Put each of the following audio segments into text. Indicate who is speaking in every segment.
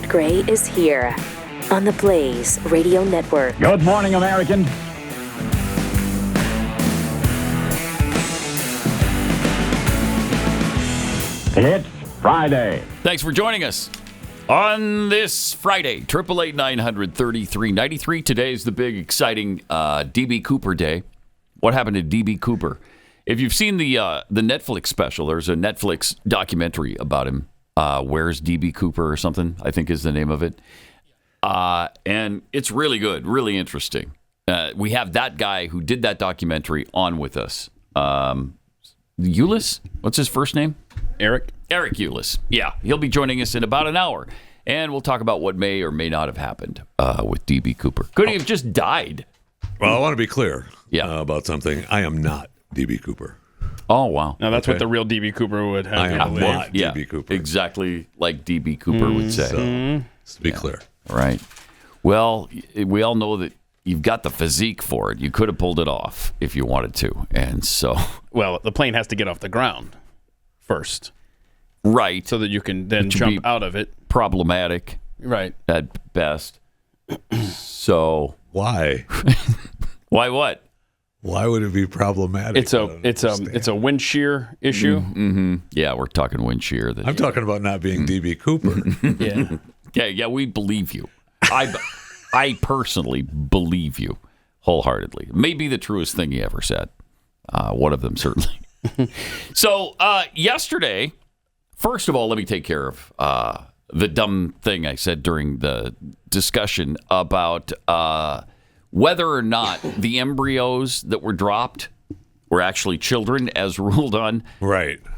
Speaker 1: Pat Gray is here on the Blaze Radio Network.
Speaker 2: Good morning, American. It's Friday.
Speaker 3: Thanks for joining us on this Friday. 888-900-3393. Today's the big, exciting D.B. Cooper Day. What happened to D.B. Cooper? If you've seen the Netflix special, there's a Netflix documentary about him. Where's D.B. Cooper or something, I think is the name of it. And it's really good, really interesting. We have that guy who did that documentary on with us. Ulis? What's his first name?
Speaker 4: Eric
Speaker 3: Ulis. Yeah, he'll be joining us in about an hour. And we'll talk about what may or may not have happened with D.B. Cooper. Could he have just died?
Speaker 5: Well, I want to be clear about something. I am not D.B. Cooper.
Speaker 3: Oh, wow.
Speaker 4: Now, that's what the real D.B. Cooper would have
Speaker 5: I
Speaker 4: you
Speaker 5: am
Speaker 4: believe.
Speaker 5: not D.B. Cooper.
Speaker 3: Exactly like D.B. Cooper would say.
Speaker 5: So, just to be clear.
Speaker 3: Right. Well, we all know that you've got the physique for it. You could have pulled it off if you wanted to. And so...
Speaker 4: Well, the plane has to get off the ground first.
Speaker 3: Right.
Speaker 4: So that you can then jump out of it.
Speaker 3: Problematic.
Speaker 4: Right.
Speaker 3: At best. So...
Speaker 5: Why?
Speaker 3: Why what?
Speaker 5: Why would it be problematic?
Speaker 4: It's a wind shear issue.
Speaker 3: Mm-hmm. Yeah, we're talking wind shear.
Speaker 5: I'm talking about not being D.B. Cooper.
Speaker 3: Yeah, we believe you. I personally believe you wholeheartely. It may be the truest thing you ever said. One of them, certainly. So, yesterday, first of all, let me take care of the dumb thing I said during the discussion about whether or not the embryos that were dropped were actually children, as ruled on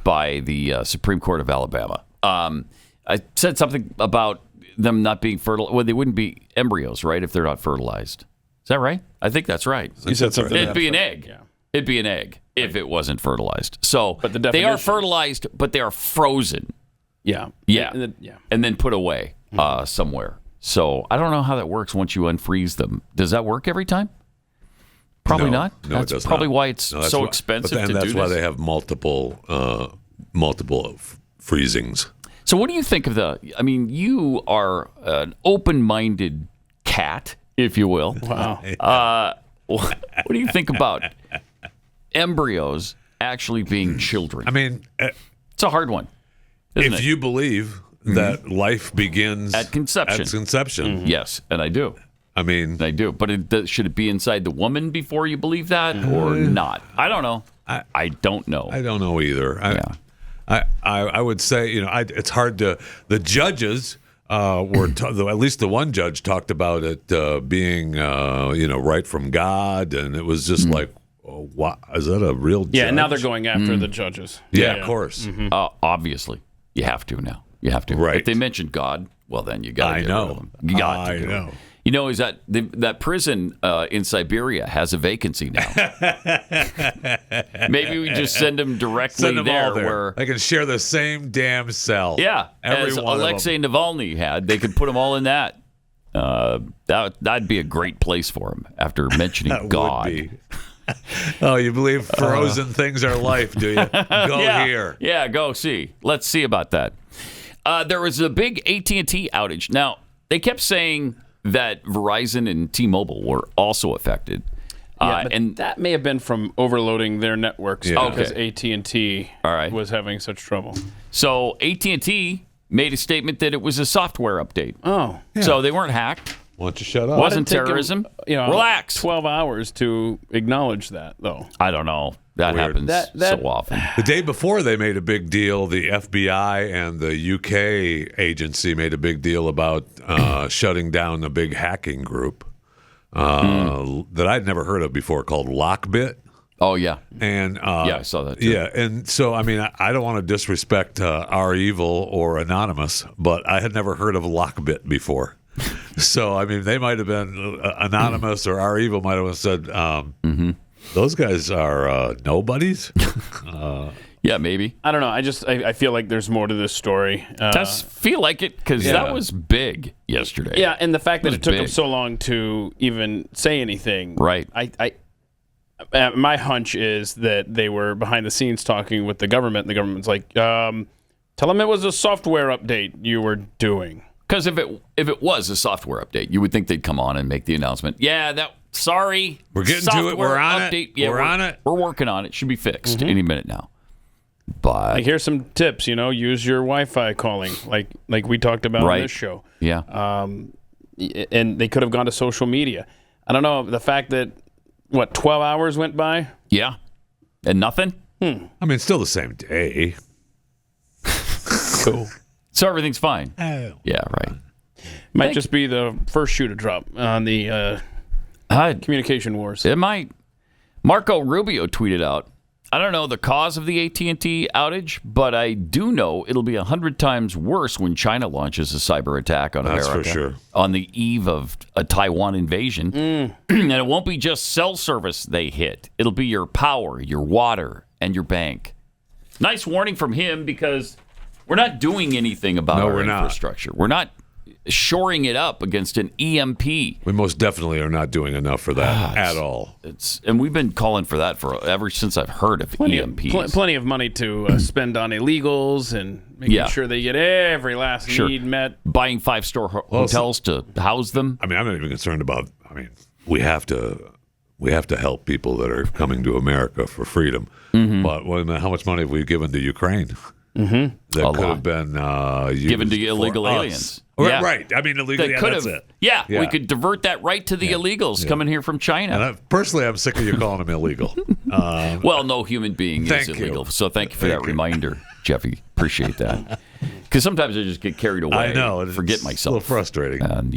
Speaker 3: by the Supreme Court of Alabama. I said something about them not being fertile. Well, they wouldn't be embryos, right, if they're not fertilized. Is that right? I think that's right.
Speaker 4: You said something.
Speaker 3: It'd be an egg. Yeah. It'd be an egg if it wasn't fertilized. So
Speaker 4: but
Speaker 3: they are fertilized, but they are frozen.
Speaker 4: Yeah.
Speaker 3: And then put away somewhere. So I don't know how that works once you unfreeze them. Does that work every time? Probably not.
Speaker 5: No,
Speaker 3: that's
Speaker 5: it does
Speaker 3: probably
Speaker 5: not.
Speaker 3: why it's so expensive to do this.
Speaker 5: That's why they have multiple freezings.
Speaker 3: So what do you think of you are an open-minded cat, if you will.
Speaker 4: Wow.
Speaker 3: What do you think about embryos actually being children?
Speaker 5: I mean,
Speaker 3: it's a hard one, isn't it?
Speaker 5: If you believe that life begins
Speaker 3: at conception. Yes, and I do.
Speaker 5: I mean,
Speaker 3: I do. But should it be inside the woman before you believe that or not? I don't know. I don't know.
Speaker 5: I don't know either. I would say, it's hard to. The judges were, at least the one judge talked about it being, right from God, and it was just like, what is that a real judge?
Speaker 4: Yeah, and now they're going after the judges.
Speaker 5: Yeah, of course.
Speaker 4: Mm-hmm.
Speaker 3: Obviously, you have to now. You have to.
Speaker 5: Right.
Speaker 3: If they mention God, well, then you got to get rid of them. You got to.
Speaker 5: know.
Speaker 3: You know, is that prison in Siberia has a vacancy now? Maybe we just send them directly there, where
Speaker 5: they can share the same damn cell.
Speaker 3: Yeah,
Speaker 5: every
Speaker 3: as
Speaker 5: one
Speaker 3: Alexei Navalny had, they could put them all in that. That'd be a great place for him after mentioning
Speaker 5: that
Speaker 3: God.
Speaker 5: Would be. Oh, you believe frozen things are life, do you? Go here.
Speaker 3: Yeah, go see. Let's see about that. There was a big AT&T outage. Now, they kept saying that Verizon and T-Mobile were also affected.
Speaker 4: And that may have been from overloading their networks because AT&T was having such trouble.
Speaker 3: So AT&T made a statement that it was a software update.
Speaker 4: Oh.
Speaker 3: Yeah. So they weren't hacked.
Speaker 5: Why don't you shut up?
Speaker 3: Wasn't terrorism. Relax.
Speaker 4: 12 hours to acknowledge that, though.
Speaker 3: I don't know. That happens so often.
Speaker 5: The day before, they made a big deal. The FBI and the UK agency made a big deal about shutting down a big hacking group that I'd never heard of before called Lockbit.
Speaker 3: Oh, yeah.
Speaker 5: And
Speaker 3: I saw that, too.
Speaker 5: Yeah, and so, I mean, I don't want to disrespect R Evil or Anonymous, but I had never heard of Lockbit before. So, I mean, they might have been Anonymous or R Evil might have said, those guys are nobodies.
Speaker 3: Yeah, maybe.
Speaker 4: I don't know. I feel like there's more to this story.
Speaker 3: Does feel like it because that was big yesterday.
Speaker 4: Yeah, and the fact that it took them so long to even say anything.
Speaker 3: Right.
Speaker 4: My hunch is that they were behind the scenes talking with the government. And the government's like, tell them it was a software update you were doing.
Speaker 3: Because if it was a software update, you would think they'd come on and make the announcement. Yeah, sorry.
Speaker 5: We're getting to it. We're on it.
Speaker 3: Yeah,
Speaker 5: we're on it.
Speaker 3: We're working on it. Should be fixed any minute now. But
Speaker 4: like, here's some tips. Use your Wi-Fi calling, like we talked about on this show.
Speaker 3: Yeah.
Speaker 4: And they could have gone to social media. I don't know, the fact that 12 hours went by.
Speaker 3: Yeah, and nothing.
Speaker 5: I mean, still the same day.
Speaker 4: Cool.
Speaker 3: So everything's fine.
Speaker 5: Oh.
Speaker 3: Yeah, right.
Speaker 4: Might just be the first shoe to drop on the communication wars.
Speaker 3: It might. Marco Rubio tweeted out, I don't know the cause of the AT&T outage, but I do know it'll be 100 times worse when China launches a cyber attack on America.
Speaker 5: That's for sure.
Speaker 3: On the eve of a Taiwan invasion. And it won't be just cell service they hit. It'll be your power, your water, and your bank. Nice warning from him, because we're not doing anything about our infrastructure. We're not shoring it up against an EMP.
Speaker 5: We most definitely are not doing enough for that at all.
Speaker 3: And we've been calling for that ever since I've heard of EMPs.
Speaker 4: Plenty of money to spend on illegals and making sure they get every last need met.
Speaker 3: Buying 5-star hotels to house them.
Speaker 5: I mean, I'm not even concerned about. I mean, we have to help people that are coming to America for freedom. But how much money have we given to Ukraine? That could have been
Speaker 3: given to illegal aliens.
Speaker 5: Yeah. Right. I mean, illegally, that's it.
Speaker 3: Yeah, we could divert that right to the illegals coming here from China.
Speaker 5: And personally, I'm sick of you calling them illegal.
Speaker 3: Well, no human being is illegal. So thank you for that reminder, Jeffy. Appreciate that. Because sometimes I just get carried away.
Speaker 5: I know.
Speaker 3: And forget myself.
Speaker 5: A little frustrating.
Speaker 3: And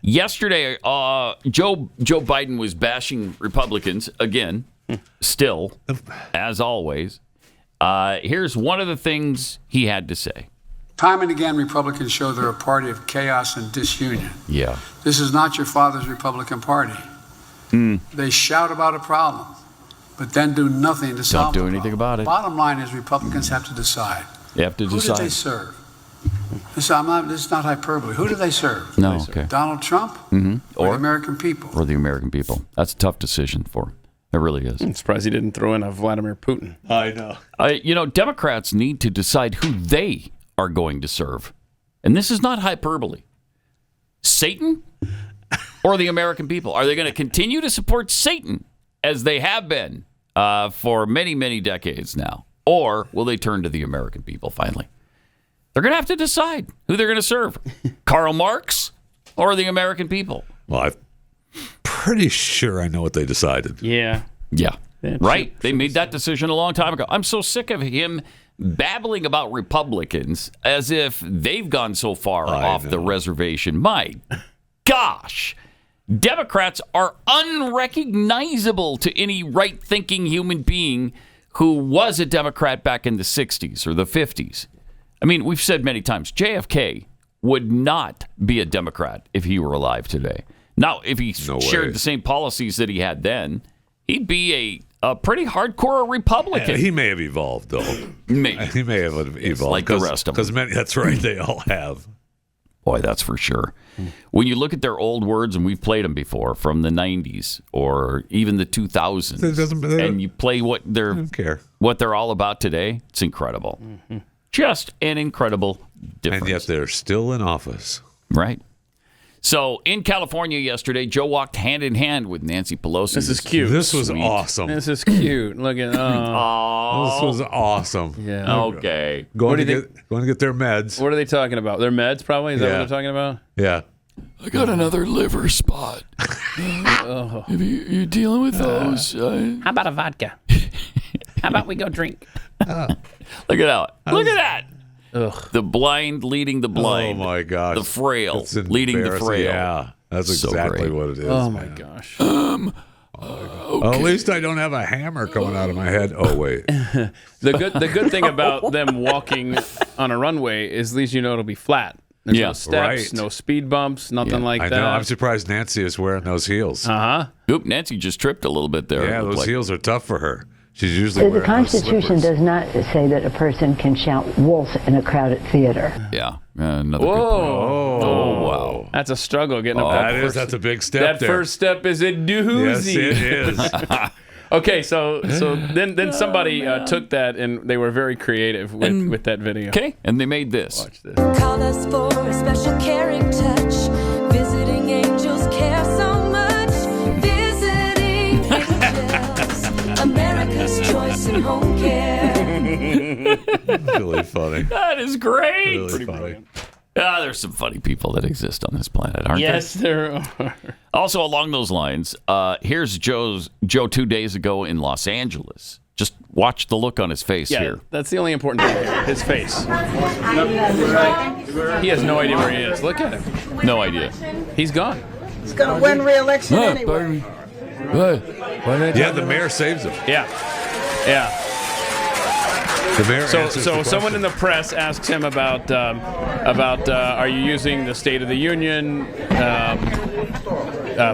Speaker 3: yesterday, Joe Biden was bashing Republicans again, still, as always. Here's one of the things he had to say.
Speaker 6: Time and again, Republicans show they're a party of chaos and disunion.
Speaker 3: Yeah.
Speaker 6: This is not your father's Republican Party. They shout about a problem, but then do nothing to solve it.
Speaker 3: Don't do anything about it.
Speaker 6: Bottom line is Republicans have to decide.
Speaker 3: They have to decide.
Speaker 6: Who did they serve? This is not hyperbole. Who do they serve?
Speaker 3: No, okay.
Speaker 6: Donald Trump or the American people?
Speaker 3: Or the American people. That's a tough decision for him. It really is.
Speaker 4: I'm surprised he didn't throw in a Vladimir Putin.
Speaker 5: I know.
Speaker 3: Democrats need to decide who they are going to serve. And this is not hyperbole. Satan or the American people? Are they going to continue to support Satan as they have been for many, many decades now? Or will they turn to the American people finally? They're going to have to decide who they're going to serve. Karl Marx or the American people?
Speaker 5: Well, I'm pretty sure I know what they decided.
Speaker 4: Yeah.
Speaker 3: Right? They made that decision a long time ago. I'm so sick of him babbling about Republicans as if they've gone so far off the reservation. My gosh. Democrats are unrecognizable to any right-thinking human being who was a Democrat back in the 60s or the 50s. I mean, we've said many times, JFK would not be a Democrat if he were alive today. Now, if he shared the same policies that he had then, he'd be a pretty hardcore Republican.
Speaker 5: He may have evolved, though.
Speaker 3: Maybe.
Speaker 5: He may have evolved.
Speaker 3: Like the rest of them.
Speaker 5: Because that's right, they all have.
Speaker 3: Boy, that's for sure. When you look at their old words, and we've played them before, from the 90s or even the 2000s, and you play what they're all about today, it's incredible. Just an incredible difference.
Speaker 5: And yet they're still in office.
Speaker 3: Right. So in California yesterday, Joe walked hand in hand with Nancy Pelosi.
Speaker 4: This is cute.
Speaker 5: This was awesome.
Speaker 4: This is cute. Look at
Speaker 5: This was awesome.
Speaker 4: Yeah.
Speaker 3: Okay.
Speaker 5: Going to get their meds.
Speaker 4: What are they talking about? Their meds, probably? Is that what they're talking about?
Speaker 5: Yeah.
Speaker 3: I got another liver spot. If you're dealing with those.
Speaker 4: How about a vodka? How about we go drink?
Speaker 3: Look at that. Look at that. Ugh. The blind leading the blind.
Speaker 5: Oh, my gosh.
Speaker 3: The frail leading the frail.
Speaker 5: Yeah, that's
Speaker 3: So
Speaker 5: exactly
Speaker 3: great.
Speaker 5: what it is.
Speaker 4: Oh, my gosh.
Speaker 3: Okay.
Speaker 5: At least I don't have a hammer coming out of my head. Oh, wait.
Speaker 4: The good thing about them walking on a runway is at least you know it'll be flat. There's no steps, no speed bumps, nothing like that.
Speaker 5: I know. I'm surprised Nancy is wearing those heels.
Speaker 3: Oop, Nancy just tripped a little bit there.
Speaker 5: Yeah, those heels are tough for her. She's usually wearing
Speaker 7: the Constitution does not say that a person can shout wolf in a crowded theater.
Speaker 3: Yeah. Another
Speaker 4: Whoa.
Speaker 3: good point. Oh, wow.
Speaker 4: That's a struggle getting up
Speaker 5: that's a big step
Speaker 4: that
Speaker 5: there.
Speaker 4: first step is a doozy.
Speaker 5: Yes, it is.
Speaker 4: Okay, so then somebody took that and they were very creative with that video.
Speaker 3: Okay, and they made this.
Speaker 4: Watch this.
Speaker 8: Call us for a special caring touch. Visiting angels care so much. Visiting angels, America's choice in home care.
Speaker 5: Really funny.
Speaker 3: That is great.
Speaker 5: Really funny.
Speaker 3: There's some funny people that exist on this planet, aren't there?
Speaker 4: Yes, there are.
Speaker 3: Also, along those lines, here's Joe 2 days ago in Los Angeles. Just watch the look on his face here.
Speaker 4: That's the only important thing here. His face. He has no idea where he is. Look at him.
Speaker 3: No idea.
Speaker 4: He's gone.
Speaker 9: He's going to win re-election anyway.
Speaker 5: Yeah, the mayor saves him.
Speaker 4: Yeah.
Speaker 5: The mayor
Speaker 4: So
Speaker 5: answers the
Speaker 4: someone
Speaker 5: question.
Speaker 4: in the press asks him about are you using the State of the Union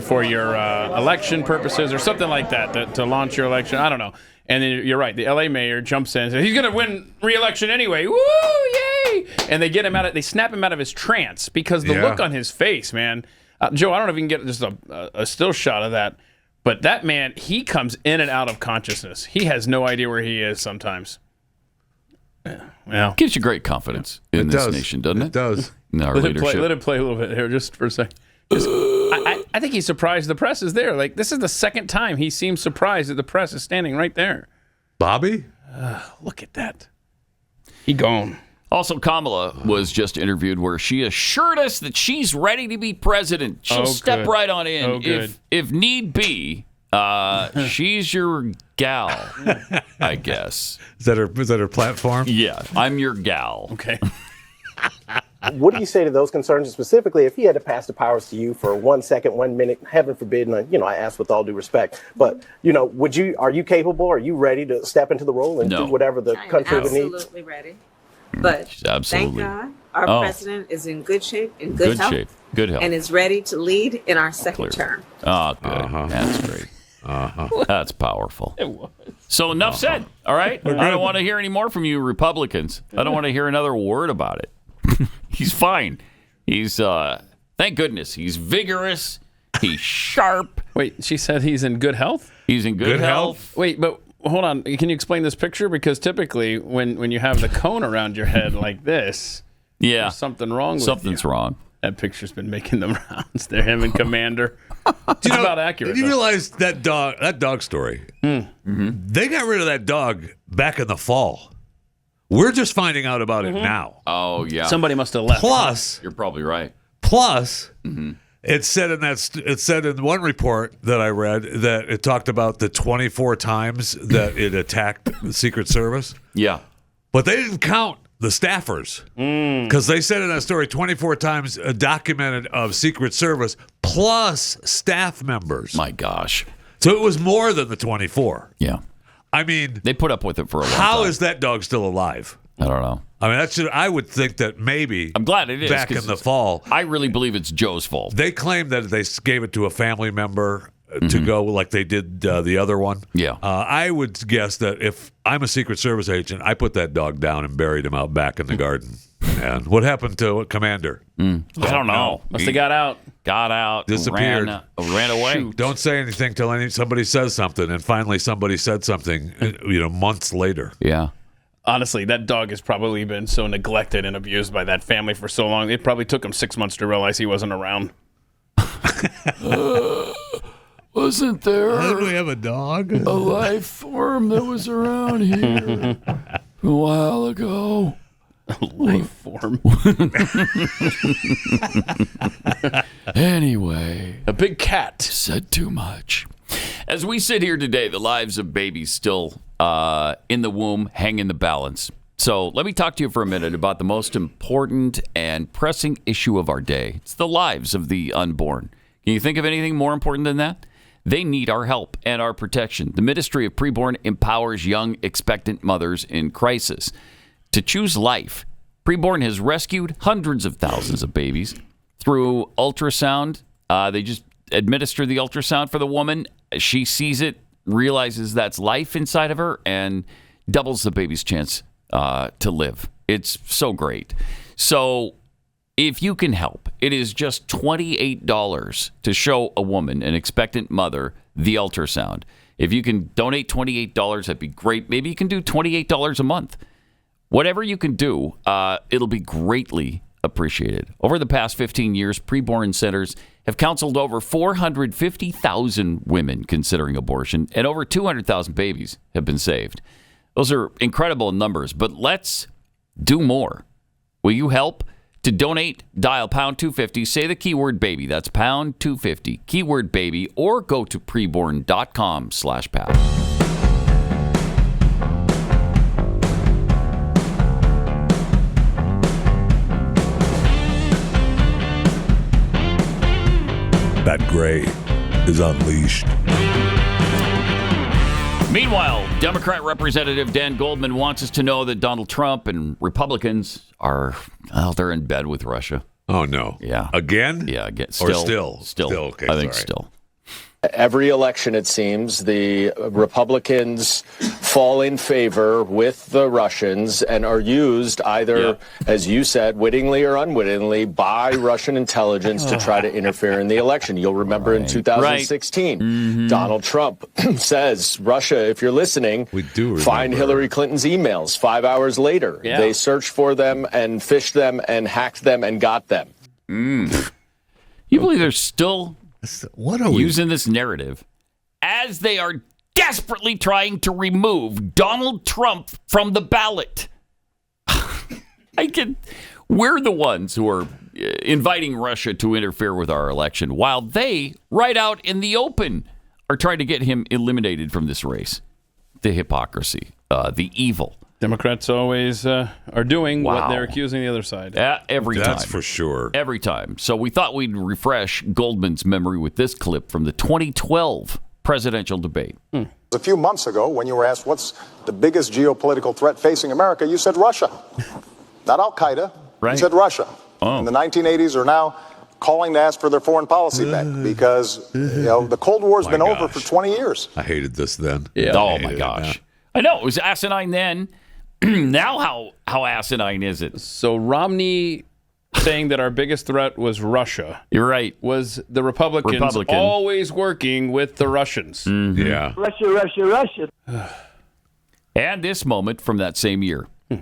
Speaker 4: for your election purposes or something like that to launch your election? I don't know. And then you're right. The L.A. mayor jumps in and says he's going to win re-election anyway. Woo, yay! And they get him they snap him out of his trance because the look on his face, man. Joe, I don't know if you can get just a still shot of that, but that man, he comes in and out of consciousness. He has no idea where he is sometimes. Yeah.
Speaker 3: Gives you great confidence in this nation, doesn't it?
Speaker 5: It does.
Speaker 3: In our
Speaker 4: Let
Speaker 3: leadership.
Speaker 4: it play a little bit here just for a second. I think he's surprised the press is there. Like, this is the second time he seems surprised that the press is standing right there.
Speaker 5: Bobby?
Speaker 4: Look at that. He gone.
Speaker 3: Also, Kamala was just interviewed where she assured us that she's ready to be president. She'll step
Speaker 4: good.
Speaker 3: right on in
Speaker 4: Oh, good.
Speaker 3: if need be. She's your gal, I guess.
Speaker 5: Is that her platform?
Speaker 3: Yeah, I'm your gal.
Speaker 4: Okay.
Speaker 10: What do you say to those concerns, and specifically if he had to pass the powers to you for 1 second, 1 minute, heaven forbid, and I ask with all due respect, but are you capable? Are you ready to step into the role and do whatever the country would need?
Speaker 9: Absolutely ready. But
Speaker 3: Absolutely.
Speaker 9: thank God, our president is in good shape, in good health,
Speaker 3: good health,
Speaker 9: and is ready to lead in our second term.
Speaker 3: Oh, good. That's great. That's powerful.
Speaker 4: It was.
Speaker 3: So enough said. All right. I don't want to hear any more from you Republicans. I don't want to hear another word about it. He's fine. He's thank goodness he's vigorous. He's sharp.
Speaker 4: Wait, she said he's in good health?
Speaker 3: He's in good health.
Speaker 4: Wait, but hold on. Can you explain this picture? Because typically when you have the cone around your head like this, there's something wrong with
Speaker 3: Something's
Speaker 4: you.
Speaker 3: wrong.
Speaker 4: That picture's been making the rounds. They're him and Commander. It's about accurate.
Speaker 5: Did you realize that dog story?
Speaker 3: Mm-hmm.
Speaker 5: They got rid of that dog back in the fall. We're just finding out about it now.
Speaker 3: Oh, yeah.
Speaker 4: Somebody must have left.
Speaker 5: Plus,
Speaker 3: you're probably right.
Speaker 5: Plus, it said in one report that I read that it talked about the 24 times that it attacked the Secret Service.
Speaker 3: Yeah.
Speaker 5: But they didn't count the staffers because they said in that story 24 times documented of Secret Service plus staff members.
Speaker 3: My gosh.
Speaker 5: So it was more than the 24.
Speaker 3: Yeah.
Speaker 5: I mean,
Speaker 3: they put up with it for a long time.
Speaker 5: How is that dog still alive?
Speaker 3: I don't know.
Speaker 5: I mean, I would think that maybe.
Speaker 3: I'm glad it is.
Speaker 5: Back in the fall.
Speaker 3: I really believe it's Joe's fault.
Speaker 5: They claim that they gave it to a family member to go like they did the other one.
Speaker 3: Yeah.
Speaker 5: I would guess that if I'm a Secret Service agent, I put that dog down and buried him out back in the garden. And what happened to Commander?
Speaker 3: I don't know.
Speaker 4: Must have got out.
Speaker 3: Got out.
Speaker 5: Disappeared.
Speaker 3: Ran away.
Speaker 5: Shoot. Don't say anything till somebody says something. And finally somebody said something, months later.
Speaker 3: Yeah.
Speaker 4: Honestly, that dog has probably been so neglected and abused by that family for so long. It probably took him 6 months to realize he wasn't around.
Speaker 3: Wasn't there
Speaker 5: How did we have a dog?
Speaker 3: a life form that was around here a while ago?
Speaker 4: Life form.
Speaker 3: Anyway,
Speaker 4: a big cat
Speaker 3: said too much. As we sit here today, the lives of babies still in the womb hang in the balance. So let me talk to you for a minute about the most important and pressing issue of our day. It's the lives of the unborn. Can you think of anything more important than that? They need our help and our protection. The Ministry of Preborn empowers young expectant mothers in crisis to choose life. Preborn has rescued hundreds of thousands of babies through ultrasound. They just administer the ultrasound for the woman. She sees it, realizes that's life inside of her, and doubles the baby's chance to live. It's so great. So if you can help, it is just $28 to show a woman, an expectant mother, the ultrasound. If you can donate $28, that'd be great. Maybe you can do $28 a month. Whatever you can do, it'll be greatly appreciated. Over the past 15 years, preborn centers have counseled over 450,000 women considering abortion, and over 200,000 babies have been saved. Those are incredible numbers, but let's do more. Will you help? To donate, dial pound 250, say the keyword baby. That's pound 250, keyword baby, or go to preborn.com/Pat.
Speaker 5: That gray is unleashed.
Speaker 3: Meanwhile, Democrat Representative Dan Goldman wants us to know that Donald Trump and Republicans are, well, they're in bed with Russia.
Speaker 5: Oh, no.
Speaker 3: Yeah.
Speaker 5: Again?
Speaker 3: Yeah, again.
Speaker 5: Or still?
Speaker 3: Still.
Speaker 5: Okay,
Speaker 3: I think
Speaker 5: sorry.
Speaker 3: still.
Speaker 11: Every election, it seems, the Republicans fall in favor with the Russians and are used either, as you said, wittingly or unwittingly by Russian intelligence to try to interfere in the election. You'll remember in 2016, Donald Trump says, Russia, if you're listening, find Hillary Clinton's emails. 5 hours later, they searched for them and fished them and hacked them and got them.
Speaker 3: You believe they're still using this narrative as they are desperately trying to remove Donald Trump from the ballot? We're the ones who are inviting Russia to interfere with our election, while they, right out in the open, are trying to get him eliminated from this race. The hypocrisy, the evil.
Speaker 4: Democrats always are doing what they're accusing the other side.
Speaker 3: Every time.
Speaker 5: That's for sure.
Speaker 3: Every time. So we thought we'd refresh Goldman's memory with this clip from the 2012 presidential debate.
Speaker 12: A few months ago, when you were asked what's the biggest geopolitical threat facing America, you said Russia. Not Al-Qaeda.
Speaker 3: Right.
Speaker 12: You said Russia. In the 1980s are now calling to ask for their foreign policy back because the Cold War's been over for 20 years.
Speaker 5: I hated this then.
Speaker 3: Yeah. Oh, my gosh. I know. It was asinine then. Now how asinine is it?
Speaker 4: So Romney saying that our biggest threat was Russia.
Speaker 3: You're right.
Speaker 4: Was the Republicans always working with the Russians.
Speaker 5: Yeah.
Speaker 13: Russia.
Speaker 3: And this moment from that same year.
Speaker 14: My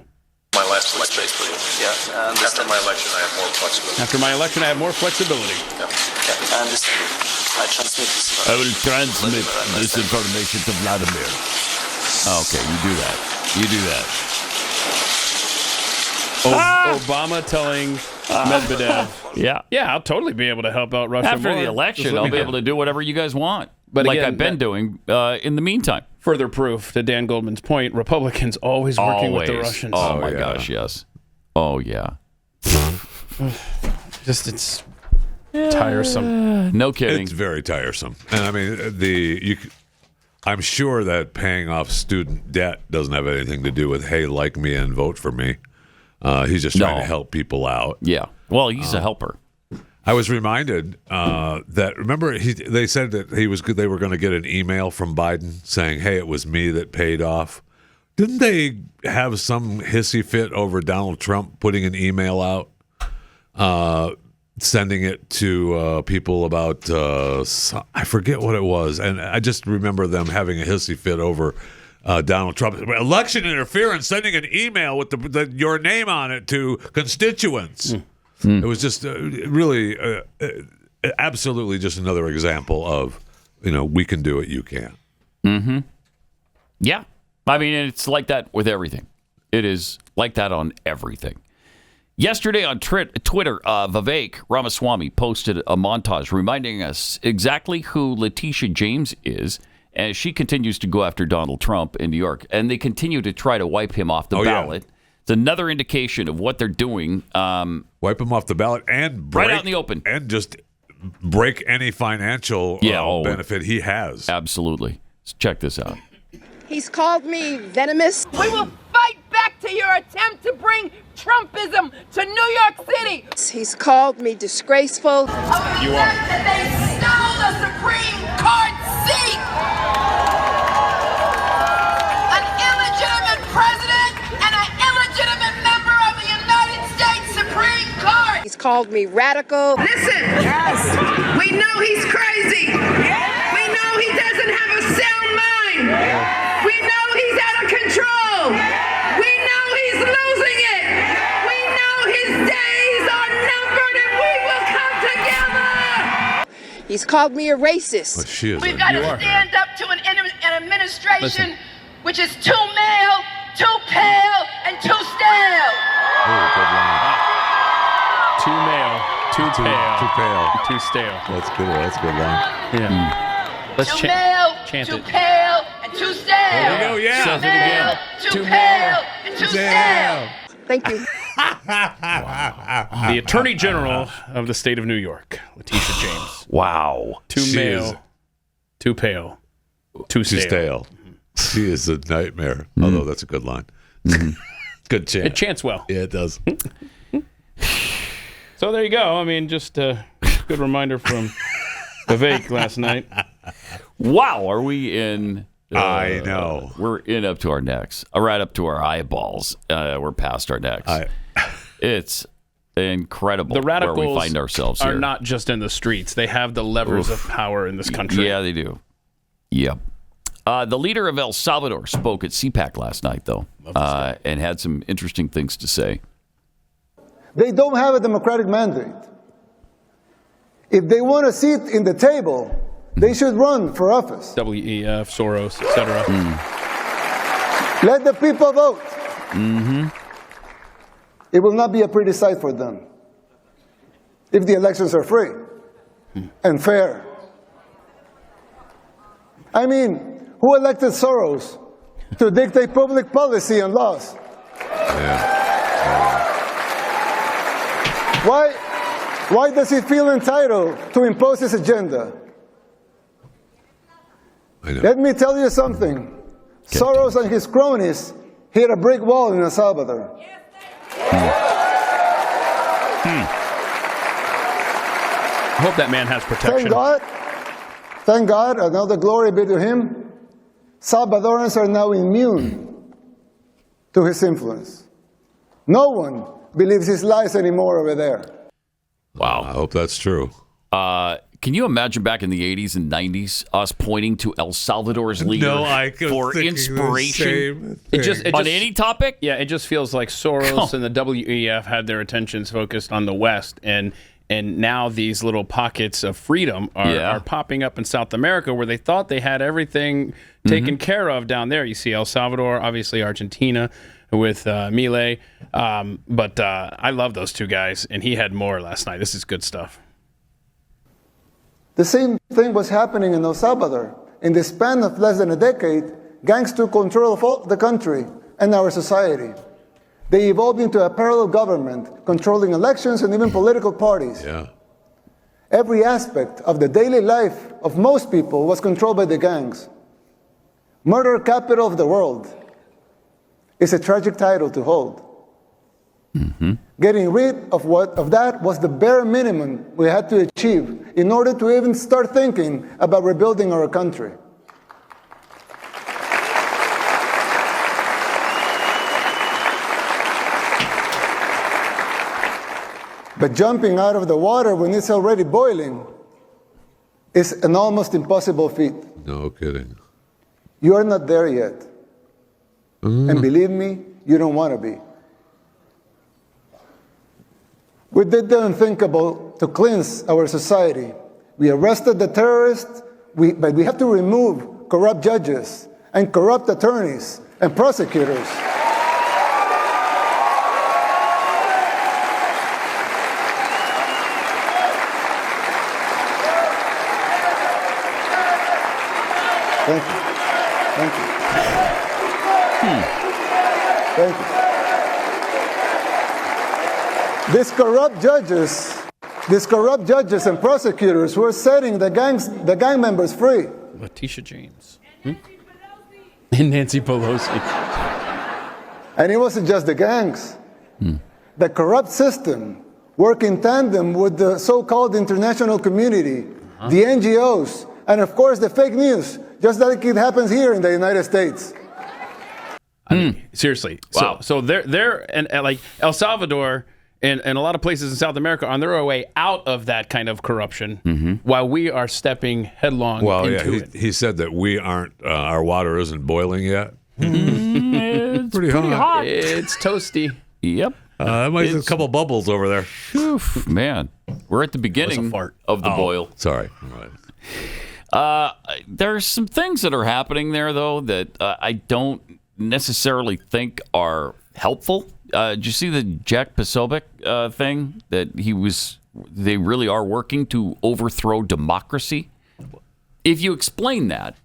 Speaker 14: last election, basically. Yeah. After my election, I have more flexibility.
Speaker 4: After my election, I have more flexibility.
Speaker 14: Yeah. I understand. I transmit this.
Speaker 3: I will transmit this information to Vladimir. Okay, you do that.
Speaker 4: Obama telling Medvedev. Yeah, I'll totally be able to help out Russia
Speaker 3: After
Speaker 4: more.
Speaker 3: the election, I'll be able to do whatever you guys want.
Speaker 4: But
Speaker 3: like
Speaker 4: again,
Speaker 3: I've been doing in the meantime.
Speaker 4: Further proof to Dan Goldman's point, Republicans always working with the Russians.
Speaker 3: Oh, my gosh, yes. Oh, yeah.
Speaker 4: It's tiresome.
Speaker 3: No kidding.
Speaker 5: It's very tiresome. And I mean, I'm sure that paying off student debt doesn't have anything to do with, hey, like me and vote for me. He's just trying to help people out.
Speaker 3: Yeah. Well, he's a helper.
Speaker 5: I was reminded that, remember, they said that they were going to get an email from Biden saying, hey, it was me that paid off. Didn't they have some hissy fit over Donald Trump putting an email out, sending it to people about, I forget what it was. And I just remember them having a hissy fit over Donald Trump. Election interference, sending an email with your name on it to constituents. It was just really, absolutely just another example of, we can do it, you can't.
Speaker 3: Mm-hmm. Yeah. I mean, it's like that with everything. It is like that on everything. Yesterday on Twitter, Vivek Ramaswamy posted a montage reminding us exactly who Letitia James is as she continues to go after Donald Trump in New York. And they continue to try to wipe him off the ballot. Yeah. It's another indication of what they're doing.
Speaker 5: Wipe him off the ballot and
Speaker 3: right out in the open.
Speaker 5: And just break any financial benefit he has.
Speaker 3: Absolutely. Let's check this out.
Speaker 15: He's called me venomous.
Speaker 16: We will fight back to your attempt to bring Trumpism to New York City.
Speaker 15: He's called me disgraceful.
Speaker 16: You are. That they stole the Supreme Court seat. An illegitimate president and an illegitimate member of the United States Supreme Court.
Speaker 15: He's called me radical.
Speaker 16: Listen. Yes. We know he's crazy. Yes. We know he doesn't have a sound mind.
Speaker 15: called me a racist.
Speaker 5: She is.
Speaker 16: We've got to stand up to an administration which is too male, too pale, and too stale.
Speaker 5: Oh, good line.
Speaker 4: Too male, too pale,
Speaker 5: Too pale.
Speaker 4: too stale.
Speaker 5: That's good. That's a good line.
Speaker 4: Yeah. Let's
Speaker 16: Too male,
Speaker 4: chant
Speaker 16: too
Speaker 4: it.
Speaker 16: pale, and too stale.
Speaker 4: There you go, yeah.
Speaker 16: Too
Speaker 4: Says it
Speaker 16: male,
Speaker 4: again.
Speaker 16: too pale, and too stale.
Speaker 15: Thank you.
Speaker 4: The Attorney General of the state of New York, Letitia James.
Speaker 3: Wow.
Speaker 4: Too
Speaker 5: She
Speaker 4: male,
Speaker 5: is-
Speaker 4: too pale, too
Speaker 5: Too
Speaker 4: stale.
Speaker 5: stale. She is a nightmare. Although that's a good line. Good chant.
Speaker 4: It chants well.
Speaker 5: Yeah, it does.
Speaker 4: So there you go. I mean, just a good reminder from Vivek last night.
Speaker 3: Wow. Are we in?
Speaker 5: I know.
Speaker 3: We're in up to our necks, right up to our eyeballs. We're past our necks. It's incredible
Speaker 4: The radicals
Speaker 3: where we find ourselves
Speaker 4: are
Speaker 3: here.
Speaker 4: not just in the streets. They have the levers of power in this country.
Speaker 3: Yeah, they do. Yep. The leader of El Salvador spoke at CPAC last night, though, and had some interesting things to say.
Speaker 13: They don't have a democratic mandate. If they want a seat in the table, they should run for office.
Speaker 4: WEF, Soros, etc.
Speaker 13: Let the people vote.
Speaker 3: Mm-hmm.
Speaker 13: It will not be a pretty sight for them if the elections are free and fair. I mean, who elected Soros to dictate public policy and laws? Why does he feel entitled to impose his agenda? Let me tell you something. Soros and his cronies hit a brick wall in El Salvador.
Speaker 4: I hope that man has protection.
Speaker 13: Thank God, another glory be to him. Salvadorans are now immune to his influence. No one believes his lies anymore over there.
Speaker 3: Wow.
Speaker 5: I hope that's true.
Speaker 3: Can you imagine back in the 80s and 90s us pointing to El Salvador's leader for inspiration? On any topic?
Speaker 4: Yeah, it just feels like Soros and the WEF had their attentions focused on the West, and now these little pockets of freedom are popping up in South America where they thought they had everything taken care of down there. You see El Salvador, obviously Argentina with Milei, but I love those two guys, and he had more last night. This is good stuff.
Speaker 13: The same thing was happening in El Salvador. In the span of less than a decade, gangs took control of the country and our society. They evolved into a parallel government, controlling elections and even political parties.
Speaker 5: Yeah.
Speaker 13: Every aspect of the daily life of most people was controlled by the gangs. Murder capital of the world is a tragic title to hold. Getting rid of that was the bare minimum we had to achieve in order to even start thinking about rebuilding our country. But jumping out of the water when it's already boiling is an almost impossible feat.
Speaker 5: No kidding.
Speaker 13: You are not there yet. And believe me, you don't want to be. We did the unthinkable to cleanse our society. We arrested the terrorists, but we have to remove corrupt judges and corrupt attorneys and prosecutors. Thank you. Thank you. Thank you. These corrupt judges and prosecutors who are setting the gang members free.
Speaker 4: Letitia James. And Nancy Pelosi.
Speaker 13: And it wasn't just the gangs. The corrupt system worked in tandem with the so-called international community, the NGOs, and of course the fake news, just like it happens here in the United States.
Speaker 4: I mean, seriously.
Speaker 3: Wow.
Speaker 4: So they're and like El Salvador and a lot of places in South America on their way out of that kind of corruption, while we are stepping headlong into it.
Speaker 5: He said that we aren't, our water isn't boiling yet.
Speaker 3: It's pretty hot.
Speaker 4: It's toasty.
Speaker 3: Yep.
Speaker 5: That might be a couple bubbles over there.
Speaker 3: Oof, man, we're at the beginning of the boil.
Speaker 5: Sorry. Right.
Speaker 3: There's some things that are happening there, though, that I don't necessarily think are helpful. Did you see the Jack Posobiec thing? That they really are working to overthrow democracy? If you explain that,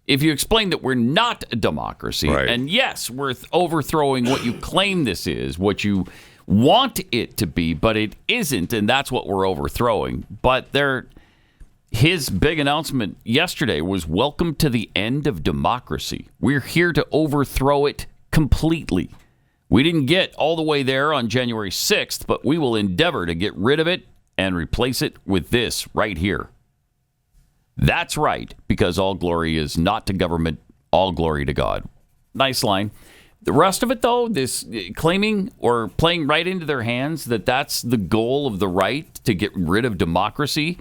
Speaker 3: that we're not a democracy, and yes, we're overthrowing what you claim this is, what you want it to be, but it isn't, and that's what we're overthrowing. But his big announcement yesterday was, welcome to the end of democracy. We're here to overthrow it completely. We didn't get all the way there on January 6th, but we will endeavor to get rid of it and replace it with this right here. That's right, because all glory is not to government, all glory to God. Nice line. The rest of it, though, this claiming or playing right into their hands that that's the goal of the right, to get rid of democracy,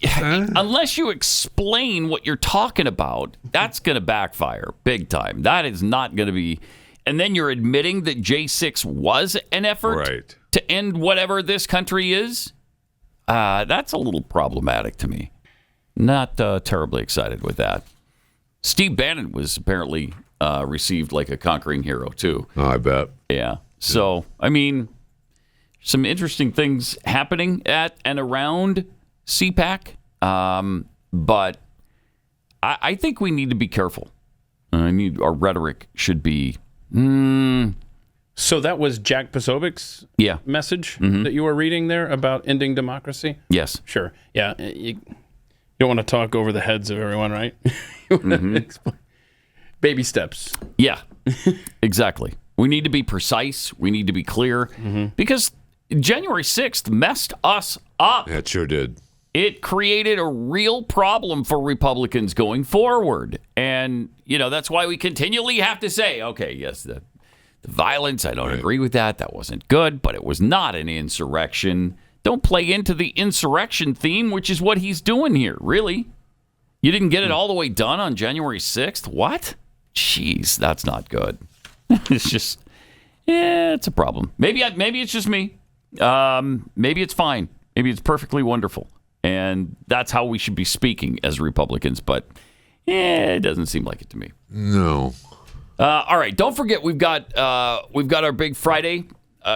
Speaker 3: unless you explain what you're talking about, that's going to backfire big time. That is not going to be... And then you're admitting that J6 was an effort to end whatever this country is? That's a little problematic to me. Not terribly excited with that. Steve Bannon was apparently received like a conquering hero, too.
Speaker 5: Oh, I bet.
Speaker 3: Yeah. So, I mean, some interesting things happening at and around CPAC. But I think we need to be careful. Our rhetoric should be...
Speaker 4: So that was Jack Posobiec's message that you were reading there about ending democracy?
Speaker 3: Yes.
Speaker 4: Sure. Yeah. You don't want to talk over the heads of everyone, right? You want to explain. Baby steps.
Speaker 3: Yeah, exactly. We need to be precise. We need to be clear. Because January 6th messed us up.
Speaker 5: It sure did.
Speaker 3: It created a real problem for Republicans going forward. And, that's why we continually have to say, okay, yes, the violence, I don't agree with that. That wasn't good, but it was not an insurrection. Don't play into the insurrection theme, which is what he's doing here, really. You didn't get it all the way done on January 6th? What? Jeez, that's not good. It's just, it's a problem. Maybe it's just me. Maybe it's fine. Maybe it's perfectly wonderful. And that's how we should be speaking as Republicans. But it doesn't seem like it to me.
Speaker 5: No.
Speaker 3: All right. Don't forget, we've got our big Friday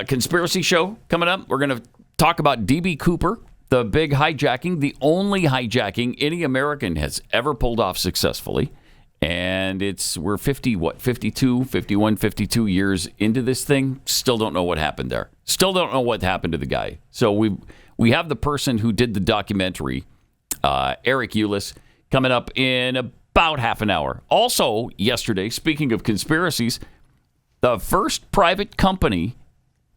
Speaker 3: conspiracy show coming up. We're going to talk about D.B. Cooper, the big hijacking, the only hijacking any American has ever pulled off successfully. And we're 52 years into this thing. Still don't know what happened there. Still don't know what happened to the guy. So we have the person who did the documentary, Eric Ulis, coming up in about half an hour. Also, yesterday, speaking of conspiracies, the first private company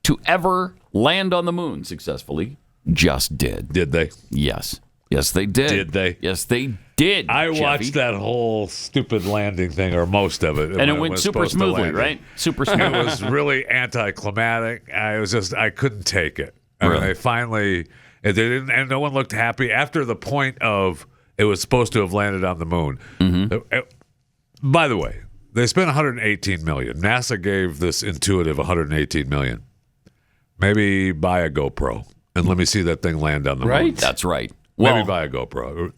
Speaker 3: to ever land on the moon successfully just did.
Speaker 5: Did they?
Speaker 3: Yes. Yes, they did.
Speaker 5: Did they?
Speaker 3: Yes, they did.
Speaker 5: I watched that whole stupid landing thing, or most of it.
Speaker 3: And it went super smoothly, right? Super smooth.
Speaker 5: It was really anticlimactic. I couldn't take it.
Speaker 3: Really?
Speaker 5: They finally, they didn't, and no one looked happy after the point of it was supposed to have landed on the moon. By the way, they spent $118 million. NASA gave this Intuitive $118 million. Maybe buy a GoPro and let me see that thing land on the moon.
Speaker 3: That's right.
Speaker 5: Maybe buy a GoPro.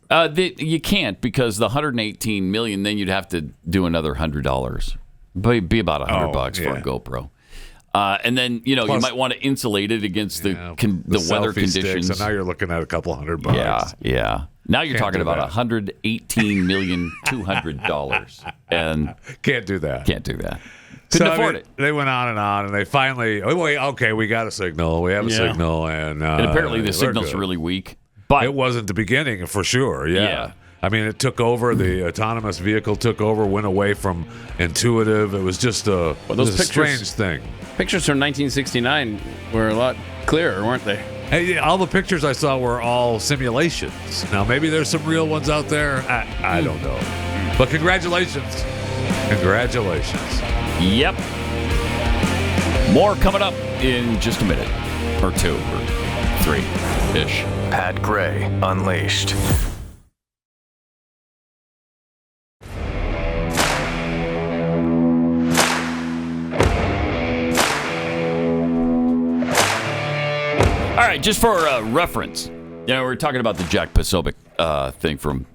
Speaker 3: You can't, because the $118 million, then you'd have to do another $100. Be about $100 for a GoPro. And then, you might want to insulate it against the weather conditions.
Speaker 5: So now you're looking at a couple $100.
Speaker 3: Yeah. Now you're talking about $118,200,000. And
Speaker 5: can't do that.
Speaker 3: Couldn't afford it.
Speaker 5: They went on, and they finally, we got a signal. We have a signal. And
Speaker 3: apparently the signal's really weak. But
Speaker 5: it wasn't the beginning, for sure. Yeah. I mean, it took over. The autonomous vehicle took over, went away from Intuitive. It was just a strange thing.
Speaker 4: Pictures from 1969 were a lot clearer, weren't they?
Speaker 5: Hey, all the pictures I saw were all simulations. Now, maybe there's some real ones out there. I don't know. But congratulations. Congratulations.
Speaker 3: Yep. More coming up in just a minute. Or two, or three-ish.
Speaker 17: Pat Gray Unleashed.
Speaker 3: right, just for reference, we're talking about the Jack Posobiec thing from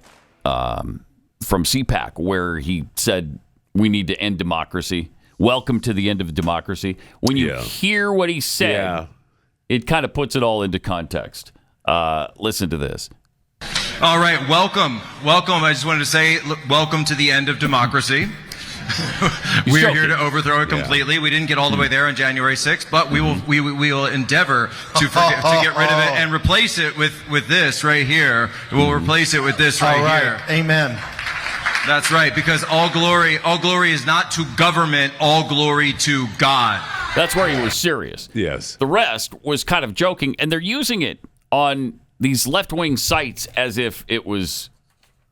Speaker 3: CPAC, where he said we need to end democracy. Welcome to the end of democracy. When you hear what he said, it kind of puts it all into context. Listen to this.
Speaker 18: All right, welcome. I just wanted to say, welcome to the end of democracy. We are here to overthrow it completely. We didn't get all the way there on January 6th, but we will endeavor to get rid of it and replace it with this right here. We'll replace it with this right here.
Speaker 19: Amen.
Speaker 18: That's right, because all glory is not to government, all glory to God.
Speaker 3: That's where he was serious.
Speaker 5: Yes.
Speaker 3: The rest was kind of joking, and they're using it on these left-wing sites as if it was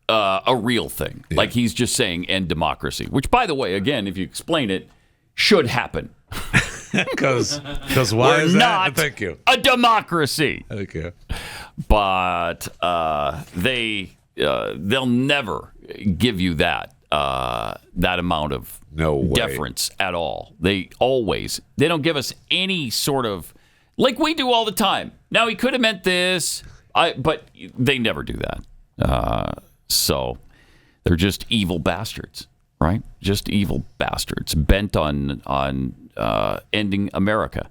Speaker 3: a real thing. Yeah. Like he's just saying end democracy, which, by the way, again, if you explain it, should happen.
Speaker 5: Because why
Speaker 3: We're
Speaker 5: is that?
Speaker 3: not
Speaker 5: Thank you.
Speaker 3: a democracy.
Speaker 5: Thank you.
Speaker 3: But they'll never give you that amount of deference at all. They don't give us any sort of, like we do all the time. Now, he could have meant this, but they never do that. So they're just evil bastards, right? Just evil bastards bent on ending America.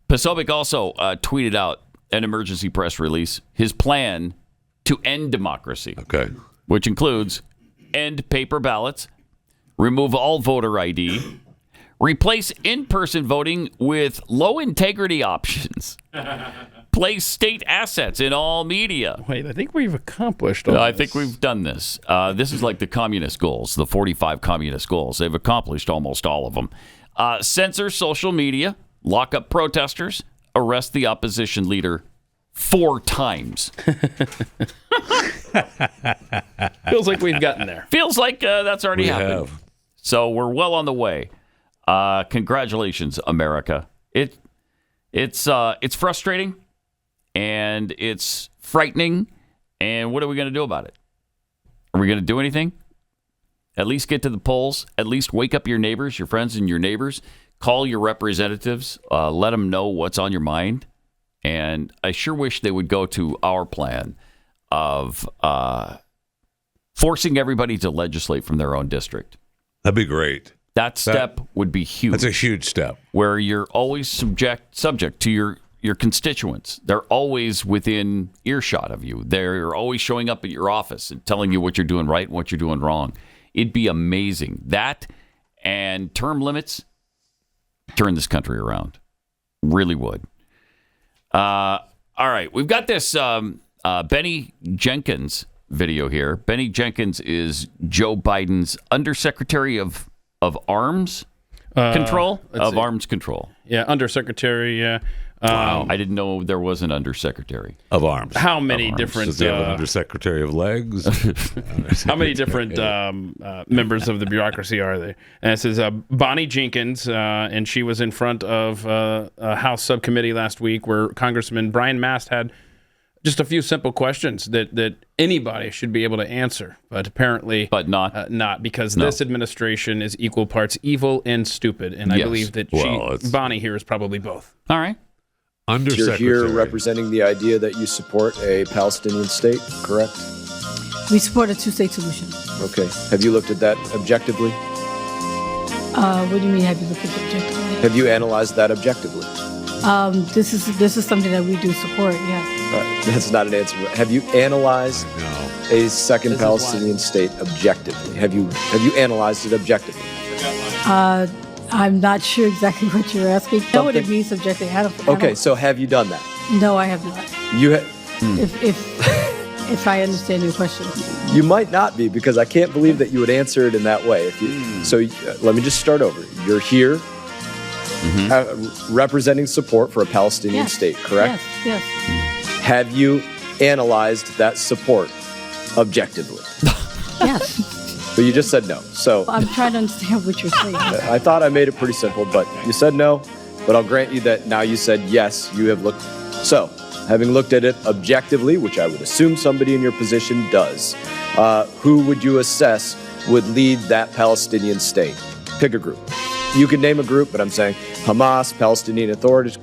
Speaker 3: Posobiec also tweeted out an emergency press release, his plan to end democracy, which includes end paper ballots, remove all voter ID, replace in-person voting with low-integrity options, place state assets in all media.
Speaker 4: Wait, I think we've accomplished all
Speaker 3: I
Speaker 4: this.
Speaker 3: think we've done this. This is like the communist goals, the 45 communist goals. They've accomplished almost all of them. Censor social media, lock up protesters, arrest the opposition leader 4 times.
Speaker 4: Feels like we've gotten there.
Speaker 3: Feels like that's already
Speaker 5: We
Speaker 3: happened.
Speaker 5: have.
Speaker 3: So we're well on the way. Congratulations, America. It's frustrating and it's frightening. And what are we going to do about it? Are we going to do anything? At least get to the polls. At least wake up your neighbors, your friends, and your neighbors. Call your representatives. Let them know what's on your mind. And I sure wish they would go to our plan of forcing everybody to legislate from their own district.
Speaker 5: That'd be great.
Speaker 3: That step would be huge.
Speaker 5: That's a huge step.
Speaker 3: Where you're always subject to your constituents. They're always within earshot of you. They're always showing up at your office and telling you what you're doing right and what you're doing wrong. It'd be amazing. That and term limits turn this country around. Really would. All right. We've got this Benny Jenkins video here. Benny Jenkins is Joe Biden's Undersecretary of Arms Control? Arms Control.
Speaker 4: Yeah, Undersecretary, yeah.
Speaker 3: Wow. I didn't know there was an Undersecretary
Speaker 5: of Arms.
Speaker 4: How many different...
Speaker 5: Does he have an Undersecretary of Legs?
Speaker 4: How many different members of the bureaucracy are there? And it says Bonnie Jenkins, and she was in front of a House subcommittee last week where Congressman Brian Mast had just a few simple questions that anybody should be able to answer, but apparently not because this administration is equal parts evil and stupid, and I believe that Bonnie here is probably both.
Speaker 3: All right.
Speaker 11: You're here representing the idea that you support a Palestinian state, correct?
Speaker 20: We support a two-state solution.
Speaker 11: Okay. Have you looked at that objectively?
Speaker 20: What do you mean, have you looked at it objectively?
Speaker 11: Have you analyzed that objectively?
Speaker 20: This is something that we do support, yeah.
Speaker 11: That's not an answer. Have you analyzed a second Palestinian state objectively? Have you analyzed it objectively?
Speaker 20: I'm not sure exactly what you're asking. I know what it means subjectively.
Speaker 11: Okay, so have you done that?
Speaker 20: No, I have not. If I understand your question.
Speaker 11: You might not be, because I can't believe that you would answer it in that way. So let me just start over. You're here representing support for a Palestinian state, correct?
Speaker 20: Yes.
Speaker 11: Have you analyzed that support objectively?
Speaker 20: Yes.
Speaker 11: But you just said no. So
Speaker 20: I'm trying to understand what you're saying.
Speaker 11: I thought I made it pretty simple, but you said no. But I'll grant you that now you said yes, you have looked. So, having looked at it objectively, which I would assume somebody in your position does, who would you assess would lead that Palestinian state? Pick a group. You can name a group, but I'm saying Hamas, Palestinian Authority,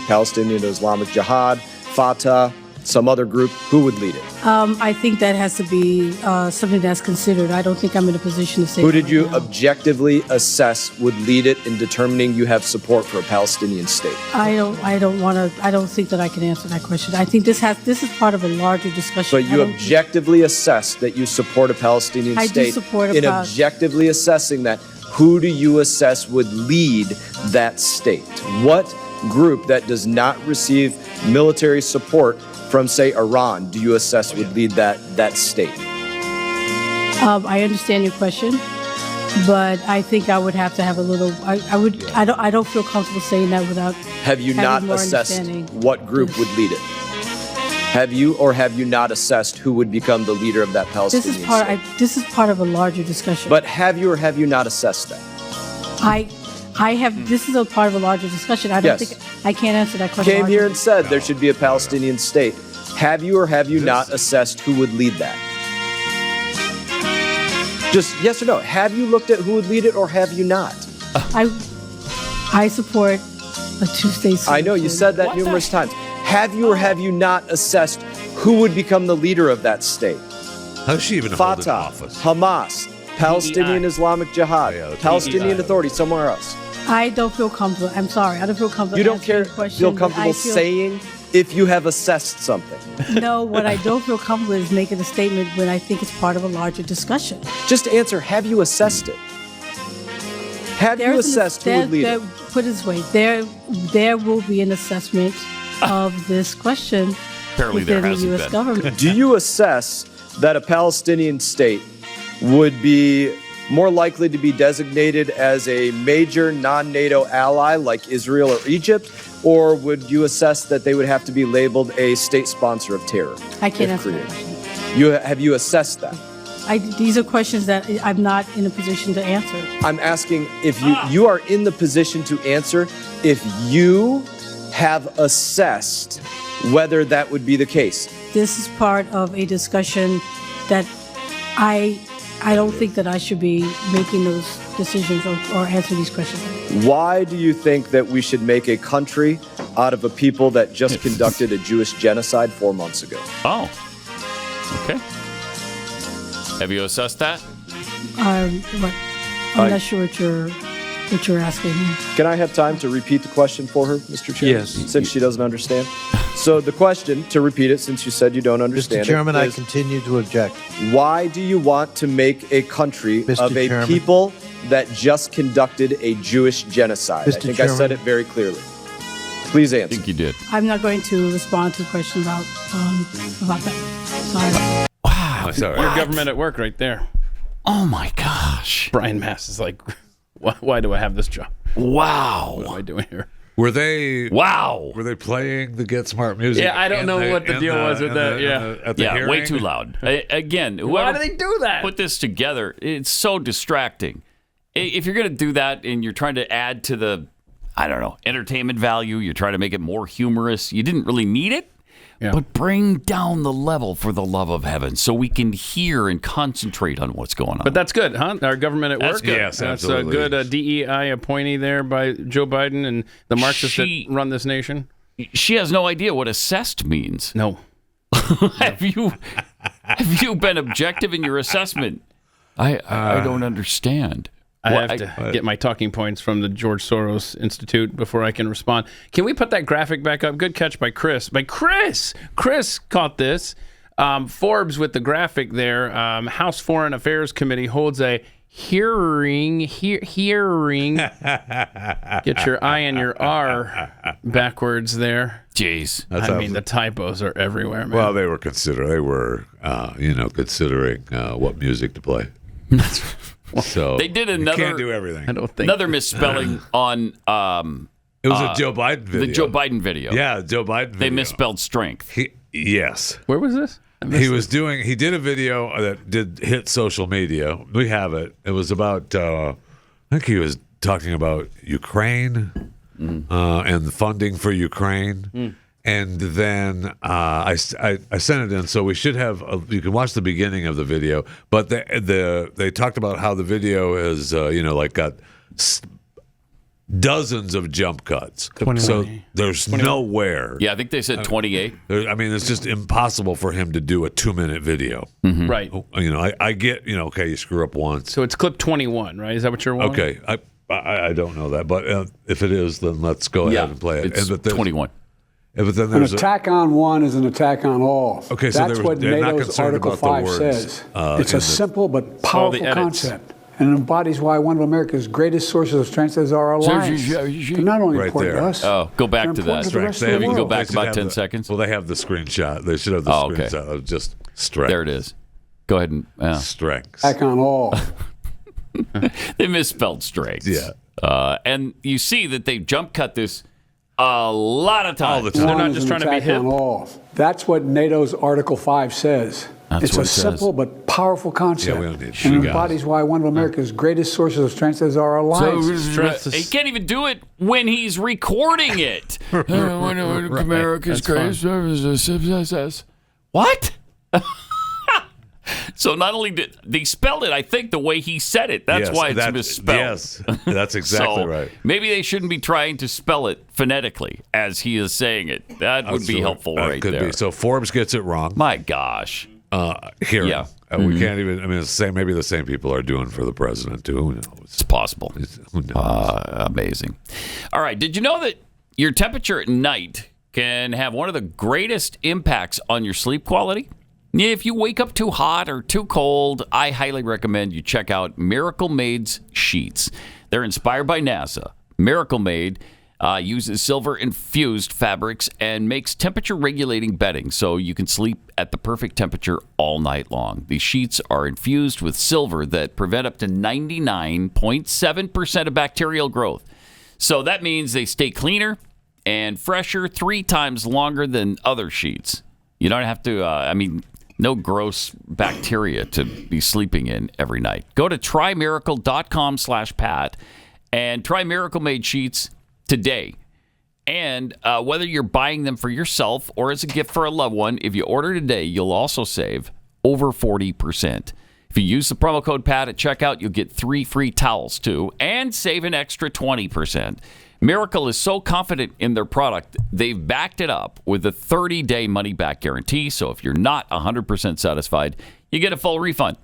Speaker 11: Palestinian Islamic Jihad,
Speaker 19: Fatah, some other group, who would lead it?
Speaker 20: I think that has to be something that's considered. I don't think I'm in a position to say.
Speaker 19: Who did you objectively assess would lead it in determining you have support for a Palestinian state?
Speaker 20: I don't think that I can answer that question. I think this is part of a larger discussion.
Speaker 19: But you objectively assess that you support a Palestinian
Speaker 20: I
Speaker 19: state.
Speaker 20: do support a
Speaker 19: in objectively assessing that, who do you assess would lead that state? What group that does not receive military support from, say, Iran, do you assess would lead that state?
Speaker 20: I understand your question, but I think I would have to have a little. I don't feel comfortable saying that without.
Speaker 19: Have you not
Speaker 20: having more
Speaker 19: assessed
Speaker 20: understanding.
Speaker 19: what group would lead it? Have you or have you not assessed who would become the leader of that Palestinian state?
Speaker 20: This is part of a larger discussion.
Speaker 19: But have you or have you not assessed that?
Speaker 20: I have. This is a part of a larger discussion. I don't think I can't answer that question.
Speaker 19: Came here and said there should be a Palestinian state. Have you or have you not assessed who would lead that? Just yes or no. Have you looked at who would lead it or have you not?
Speaker 20: I support a two-state solution.
Speaker 19: I know you said that numerous times. Have you or have you not assessed who would become the leader of that state?
Speaker 5: How does she even hold an
Speaker 19: Fatah,
Speaker 5: office?
Speaker 19: Hamas, Palestinian Islamic Jihad, Palestinian Authority, somewhere else.
Speaker 20: I don't feel comfortable. I'm sorry. I don't feel comfortable.
Speaker 19: You don't feel comfortable saying if you have assessed something.
Speaker 20: No, what I don't feel comfortable is making a statement when I think it's part of a larger discussion.
Speaker 19: Just answer, have you assessed it? Have you assessed who would lead it?
Speaker 20: Put it this way, there will be an assessment of this question
Speaker 3: Apparently there
Speaker 20: within the
Speaker 3: hasn't
Speaker 20: U.S.
Speaker 3: been.
Speaker 20: government.
Speaker 19: Do you assess that a Palestinian state would be more likely to be designated as a major non-NATO ally like Israel or Egypt, or would you assess that they would have to be labeled a state sponsor of terror?
Speaker 20: I can't
Speaker 19: if
Speaker 20: answer that
Speaker 19: created?
Speaker 20: question.
Speaker 19: Have you assessed that?
Speaker 20: These are questions that I'm not in a position to answer.
Speaker 19: I'm asking if you are in the position to answer if you have assessed whether that would be the case.
Speaker 20: This is part of a discussion that I don't think that I should be making those decisions or answer these questions.
Speaker 19: Why do you think that we should make a country out of a people that just conducted a Jewish genocide 4 months ago?
Speaker 3: Oh, okay. Have you assessed that?
Speaker 20: I'm not sure what you're asking me.
Speaker 19: Can I have time to repeat the question for her, Mr. Chairman?
Speaker 21: Yes.
Speaker 19: Since she doesn't understand. So the question, to repeat it since you said you don't understand
Speaker 21: Mr. Chairman,
Speaker 19: it,
Speaker 21: I
Speaker 19: is,
Speaker 21: continue to object.
Speaker 19: why do you want to make a country
Speaker 21: Mr.
Speaker 19: of a
Speaker 21: Chairman.
Speaker 19: people that just conducted a Jewish genocide?
Speaker 21: Mr.
Speaker 19: I think
Speaker 21: Chairman.
Speaker 19: I said it very clearly. Please answer.
Speaker 3: I think you did.
Speaker 20: I'm not going to respond to a question about that. Sorry.
Speaker 3: Wow.
Speaker 5: Sorry.
Speaker 4: Your government at work right there.
Speaker 3: Oh, my gosh.
Speaker 4: Brian Mass is like, why do I have this job?
Speaker 3: Wow.
Speaker 4: What am I doing here?
Speaker 5: Were they playing the Get Smart music?
Speaker 4: Yeah, I don't know what the deal was with that.
Speaker 5: At the hearing?
Speaker 3: Way too loud. Again,
Speaker 4: Why
Speaker 3: whoever
Speaker 4: do they do that?
Speaker 3: put this together, it's so distracting. If you're going to do that and you're trying to add to the, I don't know, entertainment value, you're trying to make it more humorous, you didn't really need it.
Speaker 4: Yeah.
Speaker 3: But bring down the level for the love of heaven so we can hear and concentrate on what's going on.
Speaker 4: But that's good, huh? Our government at
Speaker 3: That's
Speaker 4: work.
Speaker 3: good.
Speaker 5: Yes,
Speaker 4: that's
Speaker 5: absolutely.
Speaker 4: a good DEI appointee there by Joe Biden and the Marxists that run this nation.
Speaker 3: She has no idea what assessed means.
Speaker 4: No.
Speaker 3: Have you been objective in your assessment? I don't understand.
Speaker 4: I have to get my talking points from the George Soros Institute before I can respond. Can we put that graphic back up? Good catch by Chris. Chris caught this. Forbes with the graphic there. House Foreign Affairs Committee holds a hearing. Get your I and your R backwards there.
Speaker 3: Jeez.
Speaker 4: I mean, the typos are everywhere, man.
Speaker 5: Well, they were considering what music to play. So
Speaker 3: They did
Speaker 5: you can't do everything.
Speaker 4: I don't think
Speaker 3: another misspelling on.
Speaker 5: It was a Joe Biden video.
Speaker 3: The Joe Biden video.
Speaker 5: Yeah, Joe Biden video.
Speaker 3: They misspelled strength.
Speaker 5: Yes.
Speaker 4: Where was this?
Speaker 5: He did a video that did hit social media. We have it. It was about, I think he was talking about Ukraine and the funding for Ukraine. And then I sent it in, so we should have. You can watch the beginning of the video, but they talked about how the video is, got dozens of jump cuts.
Speaker 4: 20.
Speaker 5: So there's
Speaker 4: 21.
Speaker 5: nowhere.
Speaker 3: Yeah, I think they said 28.
Speaker 5: I mean, it's just impossible for him to do a 2-minute video.
Speaker 4: Right.
Speaker 5: I get, okay, you screw up once.
Speaker 4: So it's clip 21, right? Is that what you're wanting?
Speaker 5: Okay, I don't know that, but if it is, then let's go ahead and play it.
Speaker 3: It's 21.
Speaker 5: But then
Speaker 21: An
Speaker 5: there's
Speaker 21: attack on one is an attack on all.
Speaker 5: Okay, so
Speaker 21: that's what
Speaker 5: they're not
Speaker 21: NATO's
Speaker 5: concerned
Speaker 21: Article
Speaker 5: about the
Speaker 21: 5
Speaker 5: words,
Speaker 21: says. It's
Speaker 5: in
Speaker 21: a simple but powerful
Speaker 4: the edits.
Speaker 21: concept, and it embodies why one of America's greatest sources of strength is our alliance. They're not only
Speaker 5: Right
Speaker 21: important
Speaker 5: there.
Speaker 21: to us.
Speaker 3: Oh, go back
Speaker 21: they're
Speaker 3: to
Speaker 21: important
Speaker 3: that.
Speaker 21: to the rest of
Speaker 3: Maybe
Speaker 21: the
Speaker 3: you can go
Speaker 21: world.
Speaker 3: back
Speaker 5: They should
Speaker 3: about
Speaker 5: have
Speaker 3: 10 seconds.
Speaker 5: Well, they have the screenshot. They should have the screenshot of just strength.
Speaker 3: There it is. Go ahead and
Speaker 5: strength.
Speaker 21: Attack on all.
Speaker 3: They misspelled strengths.
Speaker 5: Yeah.
Speaker 3: And you see that they jump cut this a lot of times.
Speaker 5: All the time.
Speaker 4: They're not
Speaker 21: One
Speaker 4: just
Speaker 21: is an
Speaker 4: trying to be
Speaker 21: attack
Speaker 4: hip.
Speaker 21: on all. That's what NATO's Article 5 says.
Speaker 3: That's
Speaker 21: It's
Speaker 3: what
Speaker 21: a
Speaker 3: it says.
Speaker 21: simple but powerful concept.
Speaker 5: Yeah, we don't need
Speaker 21: and
Speaker 5: you
Speaker 21: it embodies why one of America's greatest sources of strength is our alliance.
Speaker 3: He can't even do it when he's recording it. America's greatest services. What? So not only did they spelled it, I think the way he said it. That's
Speaker 5: Yes,
Speaker 3: why it's
Speaker 5: that-
Speaker 3: misspelled.
Speaker 5: yes, that's exactly
Speaker 3: So
Speaker 5: right.
Speaker 3: Maybe they shouldn't be trying to spell it phonetically as he is saying it. That would be helpful right
Speaker 5: could
Speaker 3: there.
Speaker 5: Be. So Forbes gets it wrong.
Speaker 3: My gosh.
Speaker 5: Here.
Speaker 3: Yeah.
Speaker 5: We can't even. I mean, it's the same. Maybe the same people are doing for the president too. Who knows?
Speaker 3: It's possible.
Speaker 5: Who knows?
Speaker 3: Amazing. All right. Did you know that your temperature at night can have one of the greatest impacts on your sleep quality? If you wake up too hot or too cold, I highly recommend you check out Miracle Made's sheets. They're inspired by NASA. Miracle Made uses silver-infused fabrics and makes temperature-regulating bedding so you can sleep at the perfect temperature all night long. These sheets are infused with silver that prevent up to 99.7% of bacterial growth. So that means they stay cleaner and fresher 3 times longer than other sheets. You don't have to, no gross bacteria to be sleeping in every night. Go to trymiracle.com/Pat and try Miracle Made sheets today. And whether you're buying them for yourself or as a gift for a loved one, if you order today, you'll also save over 40%. If you use the promo code PAT at checkout, you'll get 3 free towels too and save an extra 20%. Miracle is so confident in their product, they've backed it up with a 30-day money-back guarantee. So if you're not 100% satisfied, you get a full refund.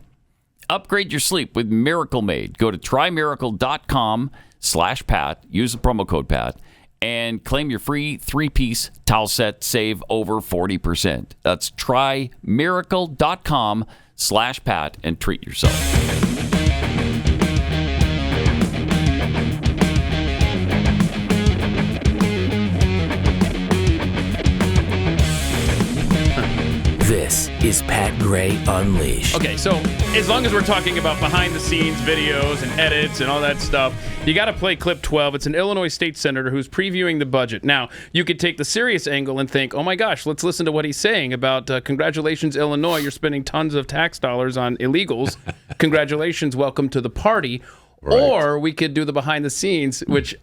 Speaker 3: Upgrade your sleep with Miracle Made. Go to trymiracle.com/Pat. Use the promo code PAT and claim your free 3-piece towel set. Save over 40%. That's trymiracle.com/Pat and treat yourself.
Speaker 1: This is Pat Gray Unleashed.
Speaker 4: Okay, so as long as we're talking about behind-the-scenes videos and edits and all that stuff, you got to play clip 12. It's an Illinois state senator who's previewing the budget. Now, you could take the serious angle and think, oh my gosh, let's listen to what he's saying about congratulations, Illinois, you're spending tons of tax dollars on illegals. Congratulations, welcome to the party. Right. Or we could do the behind-the-scenes, which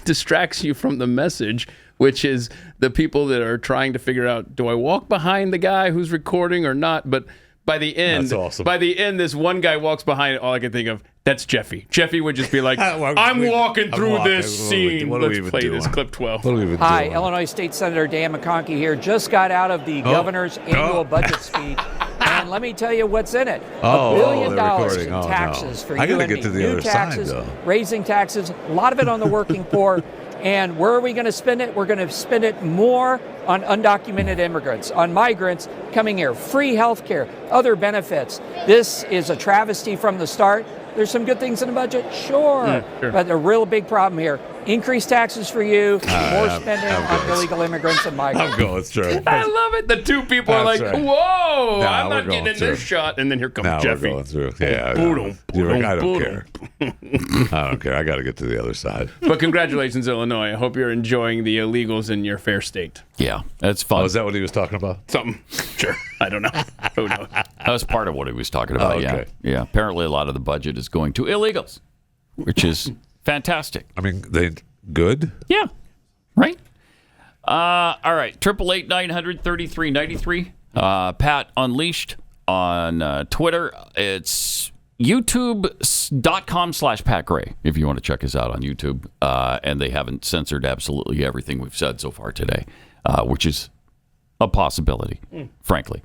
Speaker 4: distracts you from the message, which is the people that are trying to figure out, do I walk behind the guy who's recording or not? But by the end,
Speaker 5: That's awesome.
Speaker 4: By the end, this one guy walks behind. All I can think of, that's Jeffy. Jeffy would just be like, I'm walking through this scene. Let's play this clip 12.
Speaker 5: What are we even
Speaker 22: Hi,
Speaker 5: doing?
Speaker 22: Illinois State Senator Dan McConkey here. Just got out of the governor's annual budget speech. And let me tell you what's in it. $1 billion in taxes for you
Speaker 5: I gotta
Speaker 22: and
Speaker 5: get
Speaker 22: me.
Speaker 5: to the
Speaker 22: New
Speaker 5: other
Speaker 22: taxes,
Speaker 5: side, though.
Speaker 22: raising taxes, a lot of it on the working poor. And where are we going to spend it? We're going to spend it more on undocumented immigrants, on migrants coming here, free health care, other benefits. This is a travesty from the start. There's some good things in the budget, sure. But a real big problem here. Increased taxes for you, more spending on illegal immigrants and migrants.
Speaker 5: I'm going through.
Speaker 4: I love it. The two people are like,
Speaker 5: That's right.
Speaker 4: whoa,
Speaker 5: Nah,
Speaker 4: I'm
Speaker 5: we're
Speaker 4: not getting
Speaker 5: going
Speaker 4: in
Speaker 5: through.
Speaker 4: this shot. And then here comes
Speaker 5: Now
Speaker 4: Jeffy.
Speaker 5: we're going through. Yeah, I know. You're like, I don't care. I don't care. I got to get to the other side.
Speaker 4: But congratulations, Illinois. I hope you're enjoying the illegals in your fair state.
Speaker 3: Yeah, that's fun.
Speaker 5: Oh, is that what he was talking about?
Speaker 4: Something. Sure. I don't know. Who knows?
Speaker 3: That was part of what he was talking about.
Speaker 5: okay.
Speaker 3: Yeah. Apparently, a lot of the budget is going to illegals, which is fantastic.
Speaker 5: I mean, they good?
Speaker 3: Yeah. Right. All right. 888-900-3393. Pat Unleashed on Twitter. It's YouTube.com/Pat Gray if you want to check us out on YouTube. And they haven't censored absolutely everything we've said so far today, which is a possibility, frankly.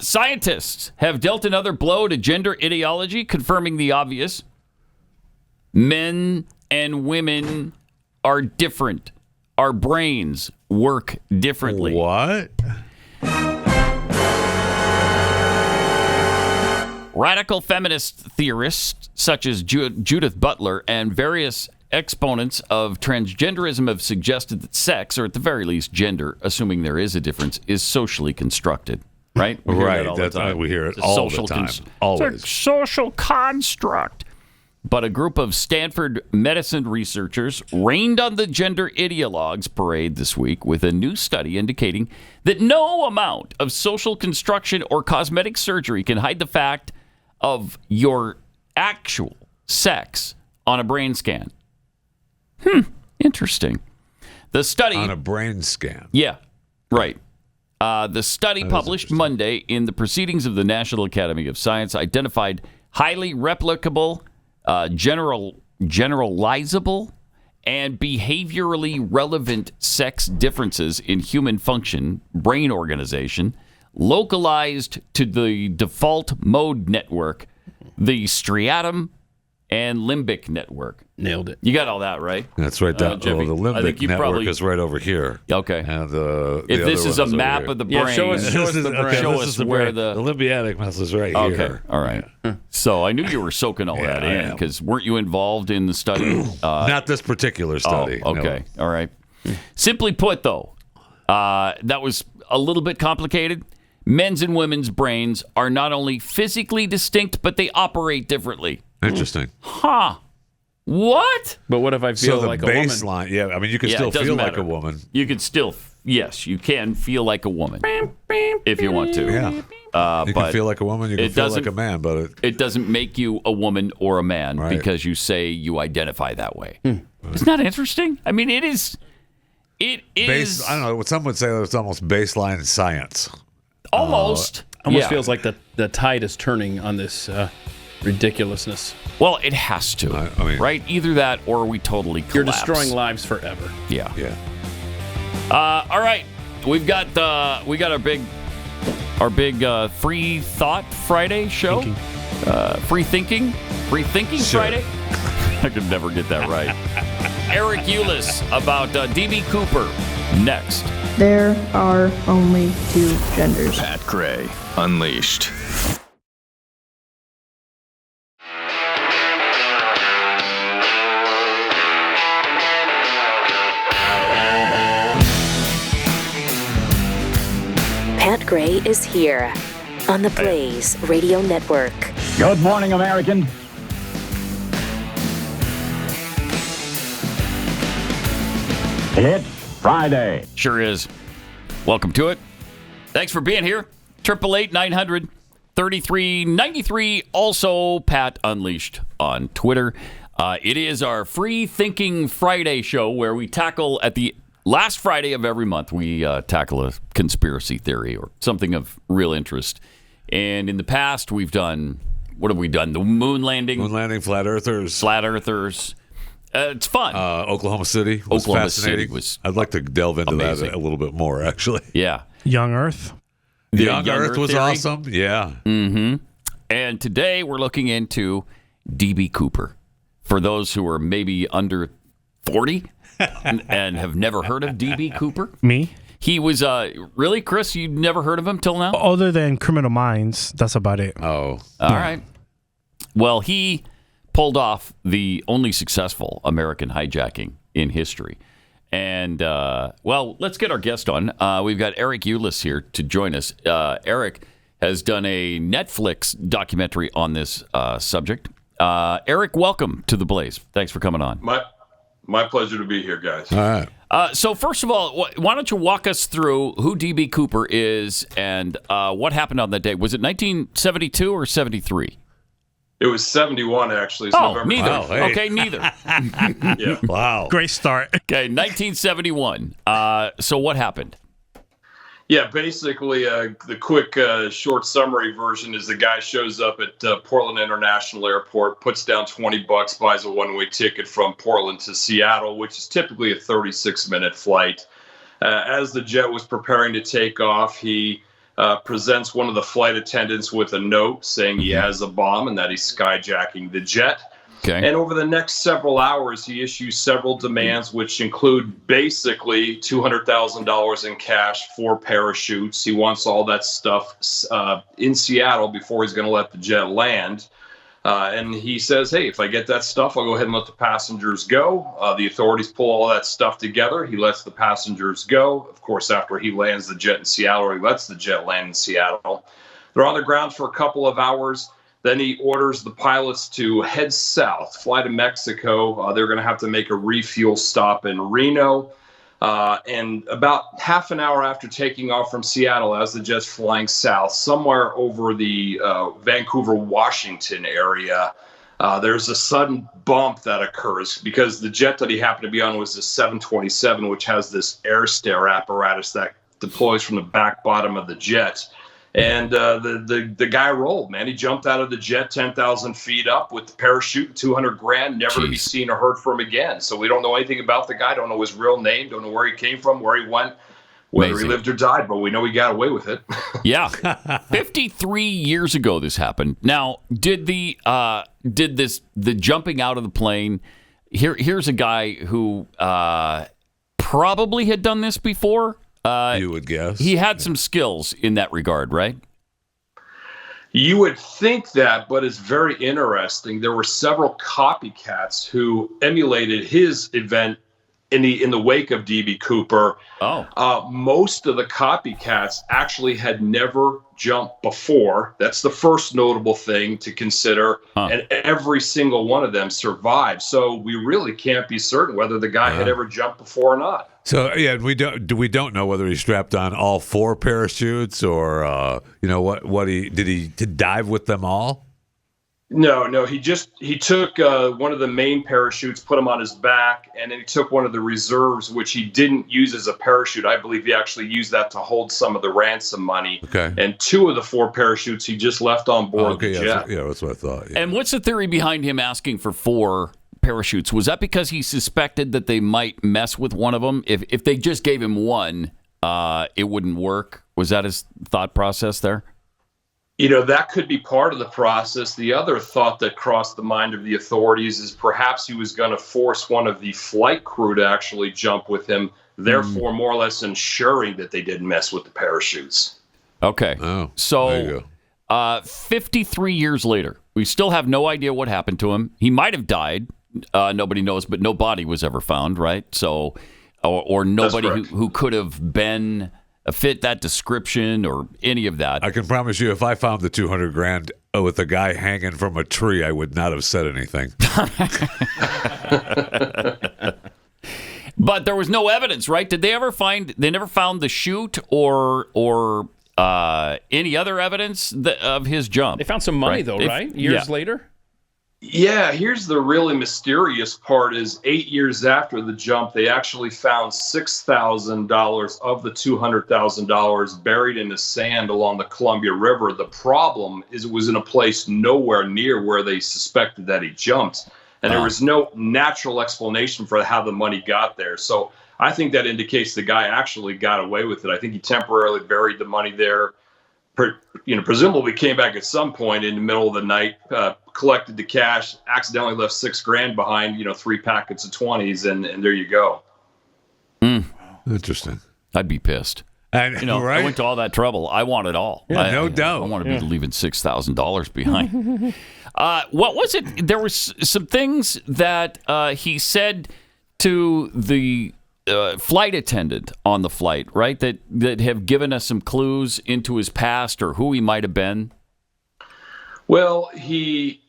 Speaker 3: Scientists have dealt another blow to gender ideology, confirming the obvious. Men and women are different. Our brains work differently.
Speaker 5: What?
Speaker 3: Radical feminist theorists such as Judith Butler and various exponents of transgenderism have suggested that sex, or at the very least gender, assuming there is a difference, is socially constructed. Right? We hear that all the time.
Speaker 5: We hear it
Speaker 3: It's a
Speaker 5: all
Speaker 3: social
Speaker 5: the time.
Speaker 3: It's
Speaker 5: Always.
Speaker 3: a social construct. But a group of Stanford medicine researchers rained on the gender ideologues parade this week with a new study indicating that no amount of social construction or cosmetic surgery can hide the fact of your actual sex on a brain scan. Interesting. The study...
Speaker 5: On a brain scan.
Speaker 3: Yeah, right. The study published Monday in the Proceedings of the National Academy of Science identified highly replicable, generalizable, and behaviorally relevant sex differences in human function, brain organization, localized to the default mode network, the striatum and limbic network.
Speaker 4: Nailed it.
Speaker 3: You got all that, right?
Speaker 5: That's right. The
Speaker 3: Jimmy? I
Speaker 5: limbic
Speaker 3: think you
Speaker 5: network
Speaker 3: probably-
Speaker 5: is right over here.
Speaker 3: Okay.
Speaker 5: And the
Speaker 3: If
Speaker 5: other
Speaker 3: this is
Speaker 5: one
Speaker 3: a
Speaker 5: over
Speaker 3: map
Speaker 5: here.
Speaker 3: of the brain,
Speaker 4: Yeah, show us the brain.
Speaker 3: show
Speaker 5: this
Speaker 3: us
Speaker 5: is the
Speaker 3: where
Speaker 5: brain.
Speaker 3: the...
Speaker 5: The lymphatic muscle is right
Speaker 3: Okay,
Speaker 5: here.
Speaker 3: all right. So I knew you were soaking all that
Speaker 5: I
Speaker 3: in
Speaker 5: am.
Speaker 3: because weren't you involved in the study?
Speaker 5: Not this particular study.
Speaker 3: Oh, okay, all right. Simply put, though, that was a little bit complicated. Men's and women's brains are not only physically distinct, but they operate differently.
Speaker 5: Interesting.
Speaker 3: Huh. What?
Speaker 4: But what if I feel
Speaker 5: So the
Speaker 4: like a woman?
Speaker 5: baseline, yeah, I mean, you can
Speaker 3: Yeah,
Speaker 5: still
Speaker 3: it doesn't
Speaker 5: feel
Speaker 3: matter.
Speaker 5: like a woman.
Speaker 3: You can still, yes, you can feel like a woman if you want to.
Speaker 5: Yeah. You
Speaker 3: but
Speaker 5: can feel like a woman, you can
Speaker 3: it
Speaker 5: feel
Speaker 3: doesn't-
Speaker 5: like a man, but
Speaker 3: it doesn't make you a woman or a man
Speaker 5: Right.
Speaker 3: because you say you identify that way. Isn't that interesting? I mean, it is. It is
Speaker 5: I don't know. Some would say that it's almost baseline science.
Speaker 3: almost.
Speaker 4: Almost
Speaker 3: yeah.
Speaker 4: feels like the tide is turning on this ridiculousness.
Speaker 3: Well, it has to.
Speaker 5: I mean,
Speaker 3: right? Either that or we totally collapse.
Speaker 4: You're destroying lives forever.
Speaker 3: Yeah.
Speaker 5: Yeah.
Speaker 3: All right. We've got our big Free Thought Friday show. Free Thinking
Speaker 5: Sure.
Speaker 3: Friday. I could never get that right. Eric Ulis about D.B. Cooper next.
Speaker 15: There are only two genders.
Speaker 17: Pat Gray Unleashed.
Speaker 1: Pat Gray is here on the Blaze Radio Network.
Speaker 2: Good morning, American. It's Friday.
Speaker 3: Sure is. Welcome to it. Thanks for being here. 888-900-3393. Also, Pat Unleashed on Twitter. It is our Free Thinking Friday show where we tackle at the last Friday of every month, we tackle a conspiracy theory or something of real interest. And in the past, we've done, what have we done? The moon landing.
Speaker 5: Moon landing, flat earthers.
Speaker 3: Flat earthers. It's fun.
Speaker 5: Oklahoma City was
Speaker 3: Oklahoma
Speaker 5: fascinating.
Speaker 3: City was
Speaker 5: I'd like to delve into
Speaker 3: amazing.
Speaker 5: that a little bit more, actually.
Speaker 3: Yeah.
Speaker 6: Young Earth.
Speaker 5: The
Speaker 3: Young
Speaker 5: Young Earth was
Speaker 3: theory.
Speaker 5: awesome. Yeah.
Speaker 3: Mm-hmm. And today we're looking into D.B. Cooper. For those who are maybe under 40 and have never heard of D.B. Cooper.
Speaker 6: Me?
Speaker 3: He was, really, Chris, you'd never heard of him till now?
Speaker 6: Other than Criminal Minds, that's about it.
Speaker 5: Oh.
Speaker 3: All right. Well, he pulled off the only successful American hijacking in history. And, well, let's get our guest on. We've got Eric Ulis here to join us. Eric has done a Netflix documentary on this subject. Eric, welcome to The Blaze. Thanks for coming on.
Speaker 14: My pleasure to be here, guys.
Speaker 5: All right.
Speaker 3: So first of all, why don't you walk us through who D.B. Cooper is and what happened on that day? Was it 1972 or 73?
Speaker 14: It was 71, actually. It's
Speaker 3: Oh,
Speaker 14: November
Speaker 3: neither.
Speaker 14: 9th.
Speaker 5: Hey.
Speaker 3: Okay, neither.
Speaker 14: Yeah.
Speaker 5: Wow.
Speaker 6: Great start.
Speaker 3: Okay, 1971. So what happened?
Speaker 14: Yeah, basically, the quick, short summary version is the guy shows up at Portland International Airport, puts down $20, buys a one-way ticket from Portland to Seattle, which is typically a 36-minute flight. As the jet was preparing to take off, he presents one of the flight attendants with a note saying he has a bomb and that he's skyjacking the jet.
Speaker 3: Okay.
Speaker 14: And over the next several hours, he issues several demands, which include basically $200,000 in cash, 4 parachutes. He wants all that stuff in Seattle before he's going to let the jet land. And he says, hey, if I get that stuff, I'll go ahead and let the passengers go. The authorities pull all that stuff together. He lets the passengers go. Of course, after he lands the jet in Seattle, or he lets the jet land in Seattle. They're on the ground for a couple of hours. Then he orders the pilots to head south, fly to Mexico. They're going to have to make a refuel stop in Reno. And about half an hour after taking off from Seattle, as the jet's flying south, somewhere over the Vancouver, Washington area, there's a sudden bump that occurs because the jet that he happened to be on was the 727, which has this air stair apparatus that deploys from the back bottom of the jet. And the guy rolled, man. He jumped out of the jet 10,000 feet up with the parachute, $200,000, never to be seen or heard from again. So we don't know anything about the guy, don't know his real name, don't know where he came from, where he went, whether he lived or died, but we know he got away with it.
Speaker 3: Yeah. 53 years ago this happened. Now, did the jumping out of the plane, here's a guy who probably had done this before.
Speaker 5: You would guess.
Speaker 3: He had some skills in that regard, right?
Speaker 14: You would think that, but it's very interesting. There were several copycats who emulated his event in the wake of D.B. Cooper. Most of the copycats actually had never jumped before. That's the first notable thing to consider. And every single one of them survived. So we really can't be certain whether the guy had ever jumped before or not.
Speaker 5: So yeah, we don't know whether he strapped on all 4 parachutes or what he dive with them all.
Speaker 14: No, he took one of the main parachutes, put him on his back, and then he took one of the reserves, which he didn't use as a parachute. I believe he actually used that to hold some of the ransom money.
Speaker 5: Okay.
Speaker 14: And 2 of the 4 parachutes he just left on board the jet.
Speaker 5: Yeah, that's what I thought. Yeah.
Speaker 3: And what's the theory behind him asking for 4 parachutes? Was that because he suspected that they might mess with one of them? If they just gave him one, it wouldn't work? Was that his thought process there?
Speaker 14: That could be part of the process. The other thought that crossed the mind of the authorities is perhaps he was going to force one of the flight crew to actually jump with him, therefore more or less ensuring that they didn't mess with the parachutes.
Speaker 3: Okay.
Speaker 5: Oh,
Speaker 3: so
Speaker 5: there you go.
Speaker 3: 53 years later, we still have no idea what happened to him. He might have died. Nobody knows, but no body was ever found, right? So, or nobody who could have been fit that description or any of that.
Speaker 5: I can promise you, if I found the $200,000 with a guy hanging from a tree, I would not have said anything.
Speaker 3: But there was no evidence, right? Did they ever find? They never found the chute or any other evidence of his jump.
Speaker 4: They found some money, though, right? Years later.
Speaker 14: Yeah, here's the really mysterious part is 8 years after the jump, they actually found $6,000 of the $200,000 buried in the sand along the Columbia River. The problem is it was in a place nowhere near where they suspected that he jumped. And there was no natural explanation for how the money got there. So I think that indicates the guy actually got away with it. I think he temporarily buried the money there. Presumably came back at some point in the middle of the night, collected the cash, accidentally left $6,000 behind, 3 packets of 20s, and there you go.
Speaker 5: Interesting.
Speaker 3: I'd be pissed.
Speaker 5: And
Speaker 3: I went to all that trouble. I want it all.
Speaker 5: Yeah, no doubt.
Speaker 3: I want to be leaving $6,000 behind. What was it? There was some things that he said to the flight attendant on the flight, right? That have given us some clues into his past or who he might have been.
Speaker 14: Well, he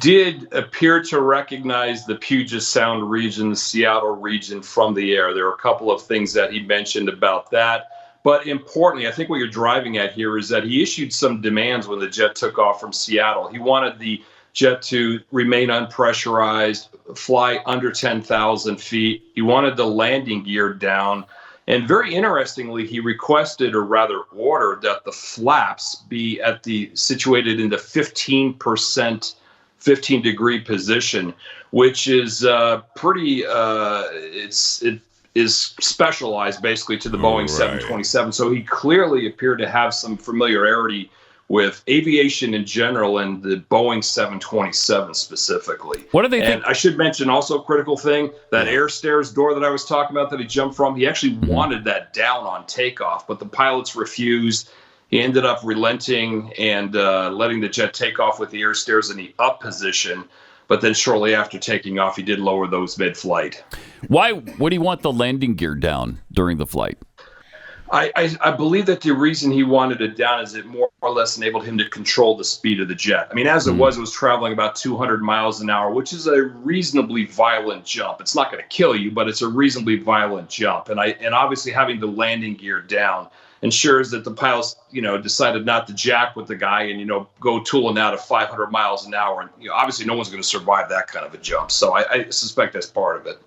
Speaker 14: did appear to recognize the Puget Sound region, the Seattle region from the air. There are a couple of things that he mentioned about that. But importantly, I think what you're driving at here is that he issued some demands when the jet took off from Seattle. He wanted the jet to remain unpressurized, fly under 10,000 feet. He wanted the landing gear down. And very interestingly, he requested, or rather ordered, that the flaps be situated in the 15-degree position, which is pretty. It is specialized basically to the Boeing 727. So he clearly appeared to have some familiarity with aviation in general and the Boeing 727 specifically.
Speaker 3: What do they think?
Speaker 14: And I should mention also a critical thing, that air stairs door that I was talking about that he jumped from, he actually wanted that down on takeoff, but the pilots refused. He ended up relenting and letting the jet take off with the air stairs in the up position. But then shortly after taking off, he did lower those mid-flight.
Speaker 3: Why would he want the landing gear down during the flight?
Speaker 14: I believe that the reason he wanted it down is it more or less enabled him to control the speed of the jet. I mean, as it was traveling about 200 miles an hour, which is a reasonably violent jump. It's not going to kill you, but it's a reasonably violent jump. And obviously having the landing gear down ensures that the pilots, decided not to jack with the guy and, go tooling out at 500 miles an hour. And, obviously no one's going to survive that kind of a jump. So I suspect that's part of it.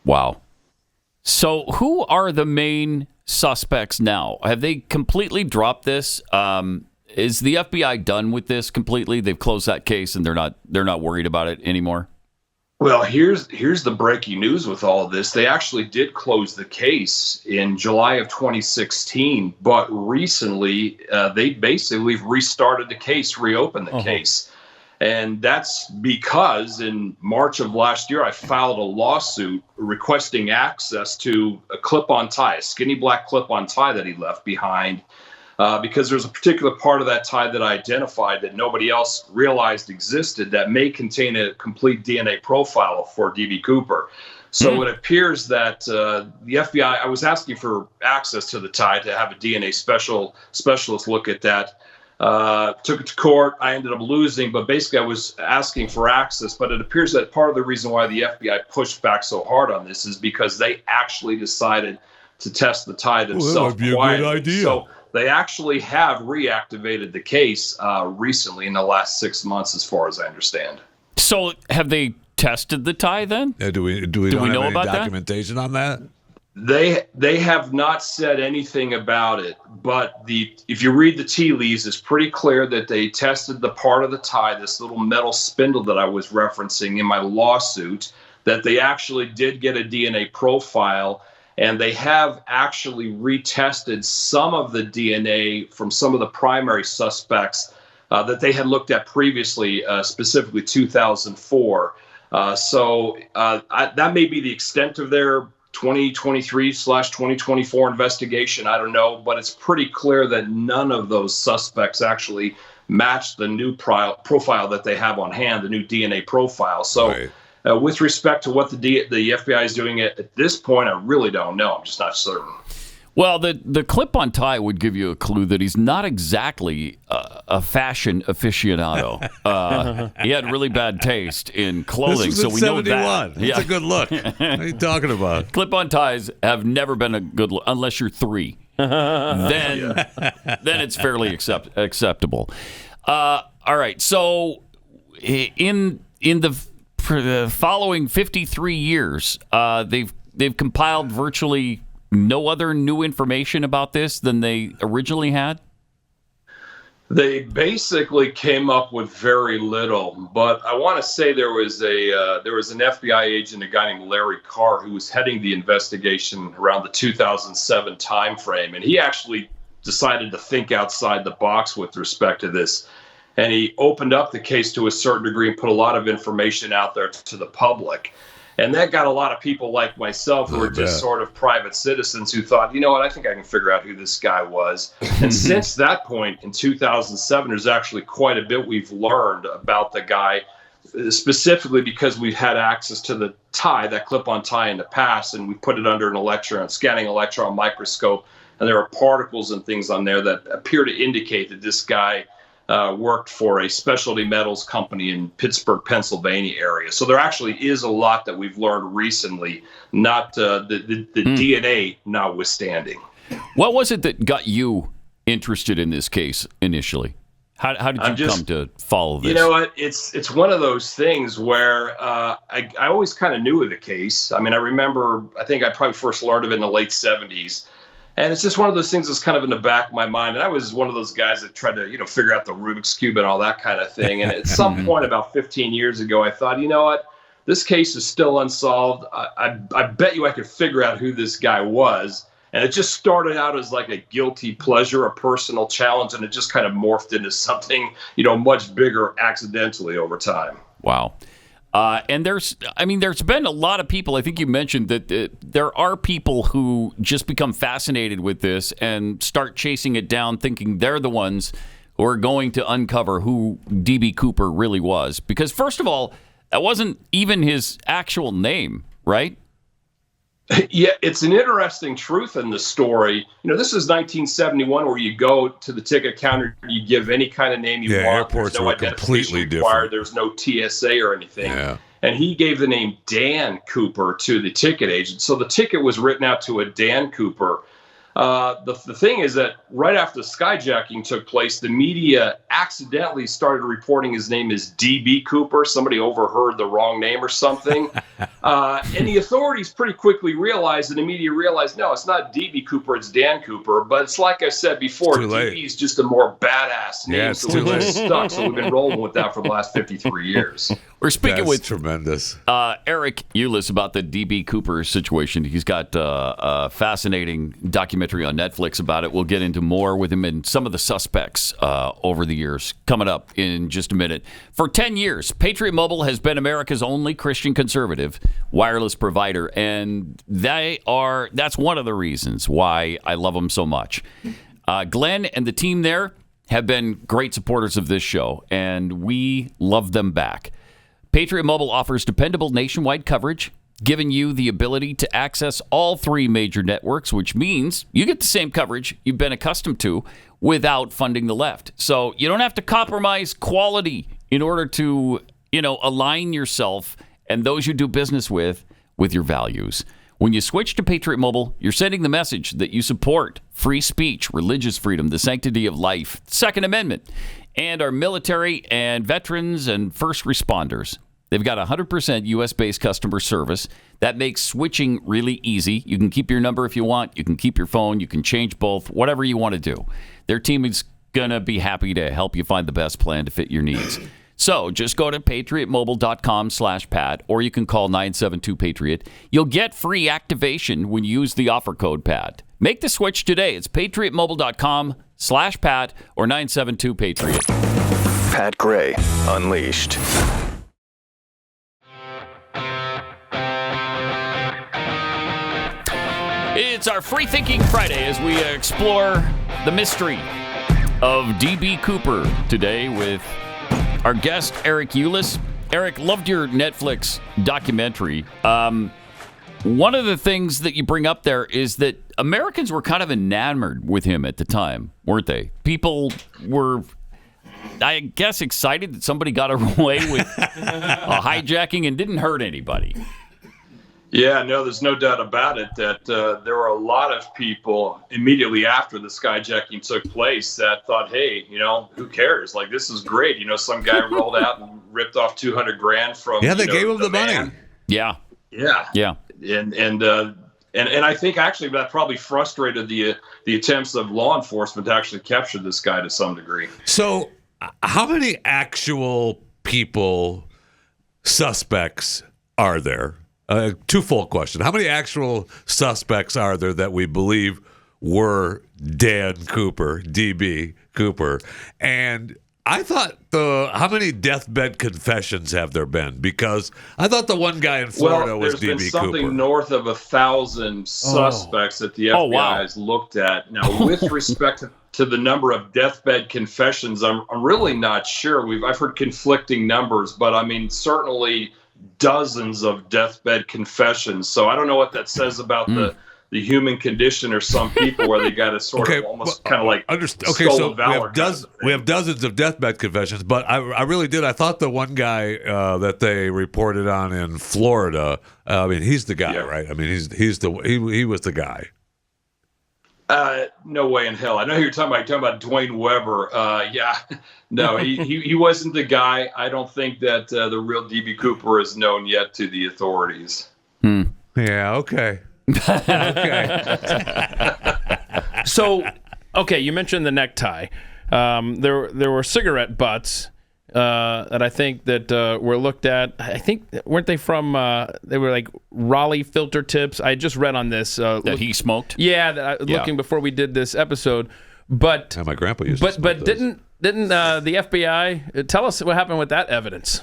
Speaker 3: Wow. So who are the main suspects now? Have they completely dropped this? Is the FBI done with this completely? They've closed that case and they're not worried about it anymore?
Speaker 14: Well, here's the breaking news with all of this. They actually did close the case in July of 2016, but recently they basically restarted the case, reopened the case. And that's because in March of last year, I filed a lawsuit requesting access to a clip-on tie, a skinny black clip-on tie that he left behind, because there's a particular part of that tie that I identified that nobody else realized existed that may contain a complete DNA profile for D.B. Cooper. So it appears that the FBI, I was asking for access to the tie to have a DNA specialist look at that. Took it to court. I ended up losing, but basically I was asking for access. But it appears that part of the reason why the FBI pushed back so hard on this is because they actually decided to test the tie themselves.
Speaker 5: Well, that might be a good idea.
Speaker 14: So they actually have reactivated the case recently in the last 6 months, as far as I understand.
Speaker 3: So have they tested the tie then?
Speaker 5: Do we
Speaker 3: know
Speaker 5: have any
Speaker 3: about
Speaker 5: documentation on that?
Speaker 14: They have not said anything about it, but if you read the tea leaves, it's pretty clear that they tested the part of the tie, this little metal spindle that I was referencing in my lawsuit, that they actually did get a DNA profile, and they have actually retested some of the DNA from some of the primary suspects that they had looked at previously, specifically 2004. So that may be the extent of their 2023/2024 investigation. I don't know, but it's pretty clear that none of those suspects actually match the new profile that they have on hand, the new DNA profile. So with respect to what the FBI is doing at this point, I really don't know. I'm just not certain.
Speaker 3: Well, the clip-on tie would give you a clue that he's not exactly a fashion aficionado. He had really bad taste in clothing,
Speaker 5: this was
Speaker 3: so we know
Speaker 5: 71.
Speaker 3: that.
Speaker 5: That's a good look. What are you talking about?
Speaker 3: Clip-on ties have never been a good look, unless you're 3. Then it's fairly acceptable. All right, so in the following 53 years, they've compiled virtually no other new information about this than they originally had?
Speaker 14: They basically came up with very little, but I want to say there was an FBI agent, a guy named Larry Carr, who was heading the investigation around the 2007 timeframe, and he actually decided to think outside the box with respect to this. And he opened up the case to a certain degree and put a lot of information out there to the public. And that got a lot of people like myself who were just sort of private citizens who thought, you know what, I think I can figure out who this guy was. And since that point in 2007, there's actually quite a bit we've learned about the guy, specifically because we've had access to the tie, that clip-on tie in the past, and we put it under an scanning electron microscope. And there are particles and things on there that appear to indicate that this guy worked for a specialty metals company in Pittsburgh, Pennsylvania area. So there actually is a lot that we've learned recently, not the DNA notwithstanding.
Speaker 3: What was it that got you interested in this case initially? How did you come to follow this?
Speaker 14: You know what? It's one of those things where I always kind of knew of the case. I mean, I think I probably first learned of it in the late 70s. And it's just one of those things that's kind of in the back of my mind. And I was one of those guys that tried to, figure out the Rubik's Cube and all that kind of thing. And at some point about 15 years ago, I thought, you know what? This case is still unsolved. I bet you I could figure out who this guy was. And it just started out as like a guilty pleasure, a personal challenge, and it just kind of morphed into something, much bigger accidentally over time.
Speaker 3: Wow. And there's been a lot of people. I think you mentioned that there are people who just become fascinated with this and start chasing it down, thinking they're the ones who are going to uncover who D.B. Cooper really was. Because first of all, that wasn't even his actual name, right?
Speaker 14: Yeah, it's an interesting truth in the story. This is 1971, where you go to the ticket counter, you give any kind of name you want.
Speaker 5: Airports
Speaker 14: There's no
Speaker 5: were completely
Speaker 14: required.
Speaker 5: different.
Speaker 14: There's no TSA or anything.
Speaker 5: Yeah.
Speaker 14: And he gave the name Dan Cooper to the ticket agent. So the ticket was written out to a Dan Cooper. The thing is that right after the skyjacking took place, the media accidentally started reporting his name as D.B. Cooper. Somebody overheard the wrong name or something. And the authorities pretty quickly realized, and the media realized, no, it's not D.B. Cooper, it's Dan Cooper. But it's like I said before, D.B. is just a more badass name.
Speaker 5: Yeah, it's
Speaker 14: so
Speaker 5: too
Speaker 14: we're
Speaker 5: late.
Speaker 14: just stuck. So we've been rolling with that for the last 53 years.
Speaker 3: We're speaking
Speaker 5: That's
Speaker 3: with
Speaker 5: tremendous.
Speaker 3: Eric Ulis about the D.B. Cooper situation. He's got a fascinating documentary on Netflix about it. We'll get into more with him and some of the suspects over the years coming up in just a minute. For 10 years, Patriot Mobile has been America's only Christian conservative wireless provider, and that's one of the reasons why I love them so much. Glenn and the team there have been great supporters of this show, and we love them back. Patriot Mobile offers dependable nationwide coverage, giving you the ability to access all three major networks, which means you get the same coverage you've been accustomed to without funding the left. So you don't have to compromise quality in order to, align yourself and those you do business with your values. When you switch to Patriot Mobile, you're sending the message that you support free speech, religious freedom, the sanctity of life, Second Amendment, and our military and veterans and first responders. They've got 100% U.S.-based customer service. That makes switching really easy. You can keep your number if you want. You can keep your phone. You can change both, whatever you want to do. Their team is going to be happy to help you find the best plan to fit your needs. So just go to patriotmobile.com/Pat, or you can call 972-PATRIOT. You'll get free activation when you use the offer code PAT. Make the switch today. It's patriotmobile.com/Pat or 972-PATRIOT.
Speaker 17: Pat Gray Unleashed.
Speaker 3: It's our Free Thinking Friday as we explore the mystery of D.B. Cooper today with our guest, Eric Ulis. Eric, loved your Netflix documentary. One of the things that you bring up there is that Americans were kind of enamored with him at the time, weren't they? People were, I guess, excited that somebody got away with a hijacking and didn't hurt anybody.
Speaker 14: Yeah, no, there's no doubt about it that there were a lot of people immediately after the skyjacking took place that thought, hey, who cares? Like, this is great. Some guy rolled out and ripped off $200,000 from.
Speaker 5: Yeah, they gave him the money.
Speaker 3: Yeah.
Speaker 14: And I think actually that probably frustrated the attempts of law enforcement to actually capture this guy to some degree.
Speaker 5: So, how many actual suspects are there? Twofold question. How many actual suspects are there that we believe were Dan Cooper, D.B. Cooper? And I thought how many deathbed confessions have there been? Because I thought the one guy in Florida was D.B. Cooper.
Speaker 14: There's been something north of 1,000 suspects that the FBI has looked at. Now, with respect to the number of deathbed confessions, I'm really not sure. I've heard conflicting numbers, but I mean, certainly dozens of deathbed confessions. So I don't know what that says about the human condition or some people where they got to sort of almost kind of like
Speaker 5: so we have dozens of deathbed confessions, but I really did. I thought the one guy that they reported on in Florida, I mean, he's the guy, right? I mean, he was the guy.
Speaker 14: No way in hell. I know who you're talking about Dwayne Weber. Yeah, no, he wasn't the guy. I don't think that the real DB Cooper is known yet to the authorities.
Speaker 5: Yeah. Okay.
Speaker 4: So, okay, you mentioned the necktie. There were cigarette butts that I think that were looked at. I think, weren't they from? They were like Raleigh filter tips. I just read on this
Speaker 3: that he smoked.
Speaker 4: Yeah, looking before we did this episode. But
Speaker 5: my grandpa used to smoke
Speaker 4: but
Speaker 5: those.
Speaker 4: didn't the FBI tell us what happened with that evidence?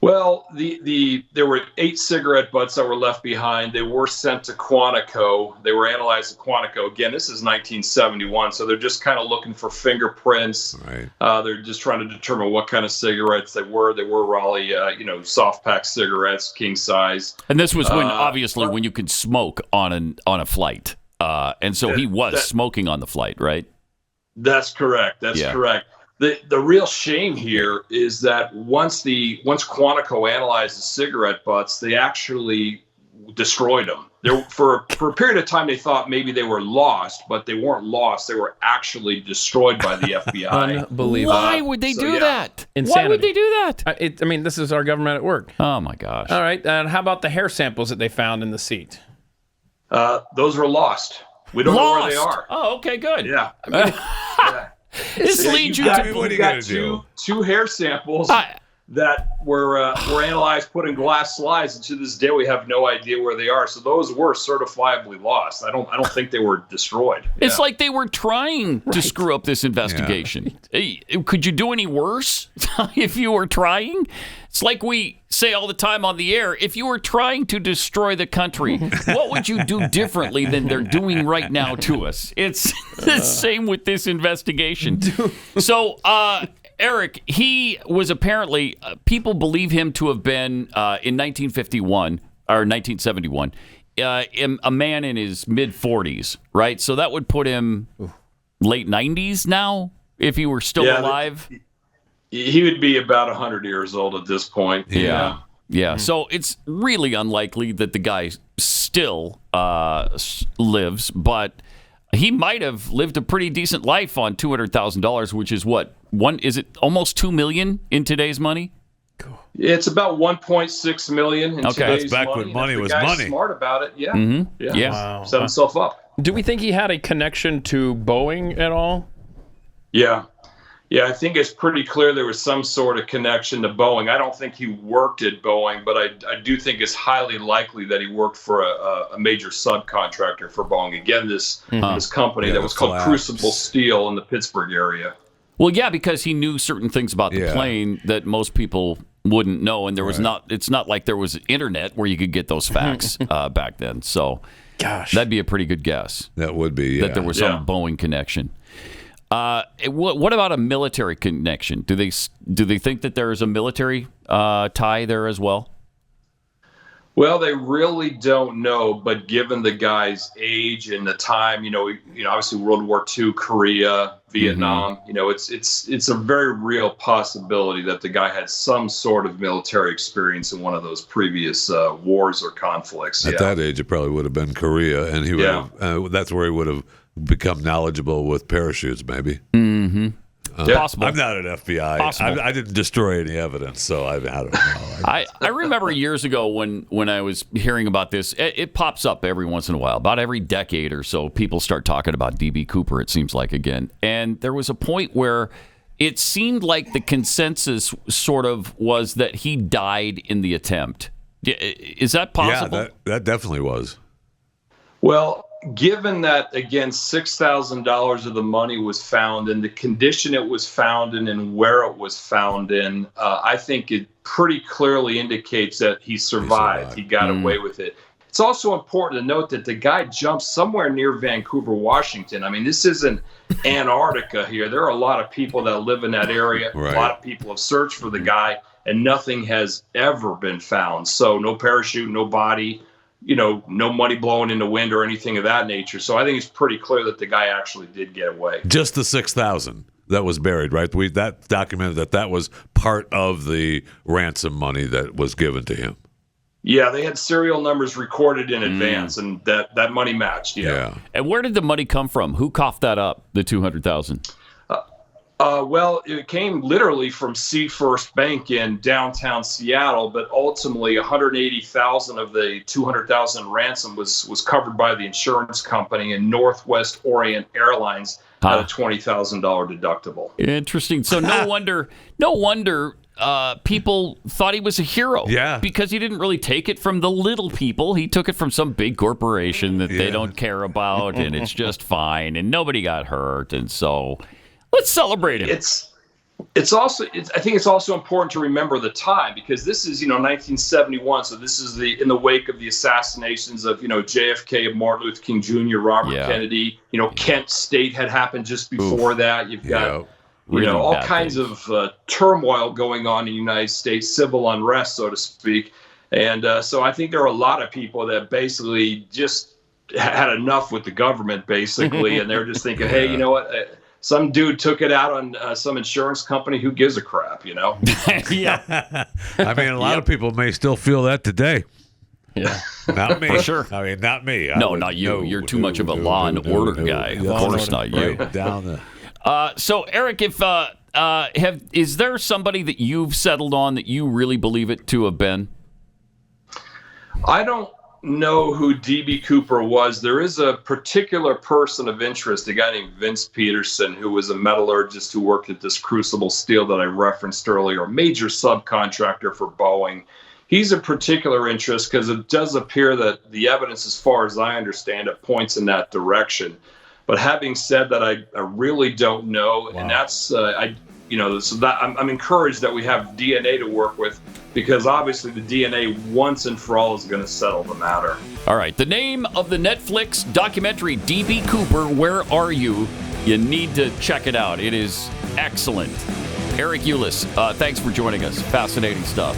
Speaker 14: Well, there were 8 cigarette butts that were left behind. They were sent to Quantico. They were analyzed at Quantico. Again, this is 1971, so they're just kind of looking for fingerprints.
Speaker 5: Right.
Speaker 14: They're just trying to determine what kind of cigarettes they were. They were Raleigh, soft pack cigarettes, king size.
Speaker 3: And this was when you could smoke on a flight, and so he was smoking on the flight, right?
Speaker 14: That's correct. That's correct. The real shame here is that once Quantico analyzed the cigarette butts, they actually destroyed them. For a period of time, they thought maybe they were lost, but they weren't lost. They were actually destroyed by the FBI.
Speaker 4: Unbelievable.
Speaker 3: Why would they do that?
Speaker 4: Insanity.
Speaker 3: Why would they do that?
Speaker 4: I mean, this is our government at work.
Speaker 3: Oh, my gosh.
Speaker 4: All right. And how about the hair samples that they found in the seat?
Speaker 14: Those were lost. We don't know where they are.
Speaker 3: Oh, okay, good.
Speaker 14: Yeah.
Speaker 3: This leads you to
Speaker 14: what are you going to do? Two hair samples that were analyzed, put in glass slides, and to this day we have no idea where they are. So those were certifiably lost. I don't think they were destroyed.
Speaker 3: It's like they were trying to screw up this investigation. Hey, could you do any worse if you were trying? It's like we say all the time on the air, if you were trying to destroy the country, what would you do differently than they're doing right now to us? It's the same with this investigation. So, Eric, he was apparently, people believe him to have been, in 1951, or 1971, a man in his mid-40s, right? So that would put him late 90s now, if he were still alive.
Speaker 14: He would be about 100 years old at this point.
Speaker 3: Yeah. So it's really unlikely that the guy still lives, but he might have lived a pretty decent life on $200,000, which is what? Is it almost $2 million in today's money?
Speaker 14: It's about 1.6 million in today's
Speaker 5: That's back
Speaker 14: money.
Speaker 5: when money was
Speaker 14: the guy's
Speaker 5: money.
Speaker 14: Smart about it, yeah.
Speaker 3: Mm-hmm. Yeah.
Speaker 14: Wow. Set himself up.
Speaker 4: Do we think he had a connection to Boeing at all?
Speaker 14: Yeah, I think it's pretty clear there was some sort of connection to Boeing. I don't think he worked at Boeing, but I do think it's highly likely that he worked for a major subcontractor for Boeing. Again, this company that was called Crucible Steel in the Pittsburgh area.
Speaker 3: Well, yeah, because he knew certain things about the plane that most people wouldn't know, and there was it's not like there was internet where you could get those facts back then. So, that'd be a pretty good guess.
Speaker 5: That would be,
Speaker 3: that there was some Boeing connection. What about a military connection? Do they think that there is a military tie there as well?
Speaker 14: Well, they really don't know, but given the guy's age and the time, obviously World War II, Korea, Vietnam, it's a very real possibility that the guy had some sort of military experience in one of those previous wars or conflicts.
Speaker 5: At that age, it probably would have been Korea, and he would have, that's where he would have become knowledgeable with parachutes, maybe.
Speaker 3: Mm-hmm. Possible.
Speaker 5: I'm not an FBI. I didn't destroy any evidence, so I don't know.
Speaker 3: I remember years ago when I was hearing about this, it pops up every once in a while. About every decade or so, people start talking about D.B. Cooper, it seems like, again. And there was a point where it seemed like the consensus sort of was that he died in the attempt. Is that possible?
Speaker 5: Yeah, that definitely was.
Speaker 14: Well, given that, again, $6,000 of the money was found in the condition it was found in and where it was found in, I think it pretty clearly indicates that he survived. He got away with it. It's also important to note that the guy jumped somewhere near Vancouver, Washington. I mean, this isn't Antarctica here. There are a lot of people that live in that area.
Speaker 5: Right.
Speaker 14: A lot of people have searched for the guy, and nothing has ever been found. So no parachute, no body, no money blowing in the wind or anything of that nature. So I think it's pretty clear that the guy actually did get away.
Speaker 5: Just the $6,000 that was buried, right? That documented that was part of the ransom money that was given to him.
Speaker 14: Yeah, they had serial numbers recorded in advance, and that money matched. Yeah.
Speaker 3: And where did the money come from? Who coughed that up? The $200,000.
Speaker 14: Well, it came literally from Sea First Bank in downtown Seattle, but ultimately 180,000 of the 200,000 ransom was covered by the insurance company, and Northwest Orient Airlines had a $20,000 deductible.
Speaker 3: Interesting. So no wonder people thought he was a hero.
Speaker 5: Yeah.
Speaker 3: Because he didn't really take it from the little people. He took it from some big corporation that they don't care about, and it's just fine, and nobody got hurt, and so let's celebrate him.
Speaker 14: I think it's also important to remember the time, because this is 1971, so this is in the wake of the assassinations of JFK, of Martin Luther King Jr., Robert Kennedy. Kent State had happened just before that. You've got all kinds of turmoil going on in the United States, civil unrest, so to speak. And so I think there are a lot of people that basically just had enough with the government, basically, and they're just thinking, hey, you know what? Some dude took it out on some insurance company. Who gives a crap,
Speaker 3: Yeah.
Speaker 5: I mean, a lot of people may still feel that today.
Speaker 3: Yeah.
Speaker 5: Not me.
Speaker 3: For sure.
Speaker 5: I mean, not me.
Speaker 3: No, not you. You're too much of a law and order guy. Of course not you.
Speaker 5: Right down the...
Speaker 3: So, Eric, is there somebody that you've settled on that you really believe it to have been?
Speaker 14: I don't know who D.B. Cooper was. There is a particular person of interest, a guy named Vince Peterson, who was a metallurgist who worked at this Crucible Steel that I referenced earlier, a major subcontractor for Boeing. He's a particular interest because it does appear that the evidence, as far as I understand it, points in that direction. But having said that, I really don't know, and that's I'm encouraged that we have DNA to work with, because obviously the DNA once and for all is going to settle the matter.
Speaker 3: All right, the name of the Netflix documentary, D.B. Cooper, Where Are You? You need to check it out. It is excellent. Eric Ulis, thanks for joining us. Fascinating stuff.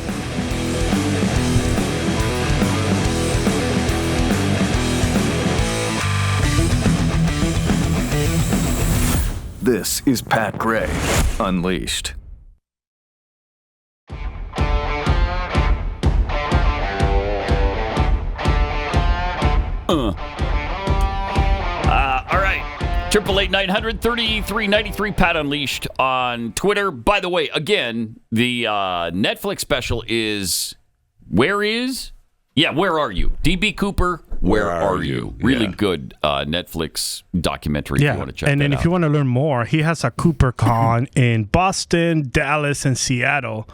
Speaker 17: This is Pat Gray Unleashed.
Speaker 3: All right. 888-900-3393, Pat Unleashed on Twitter. By the way, again, the Netflix special is Where Are You? D.B. Cooper, Where Are You? Really good Netflix documentary if you want to check
Speaker 6: and
Speaker 3: that
Speaker 6: then
Speaker 3: out.
Speaker 6: if you want to learn more, he has a CooperCon in Boston, Dallas, and Seattle.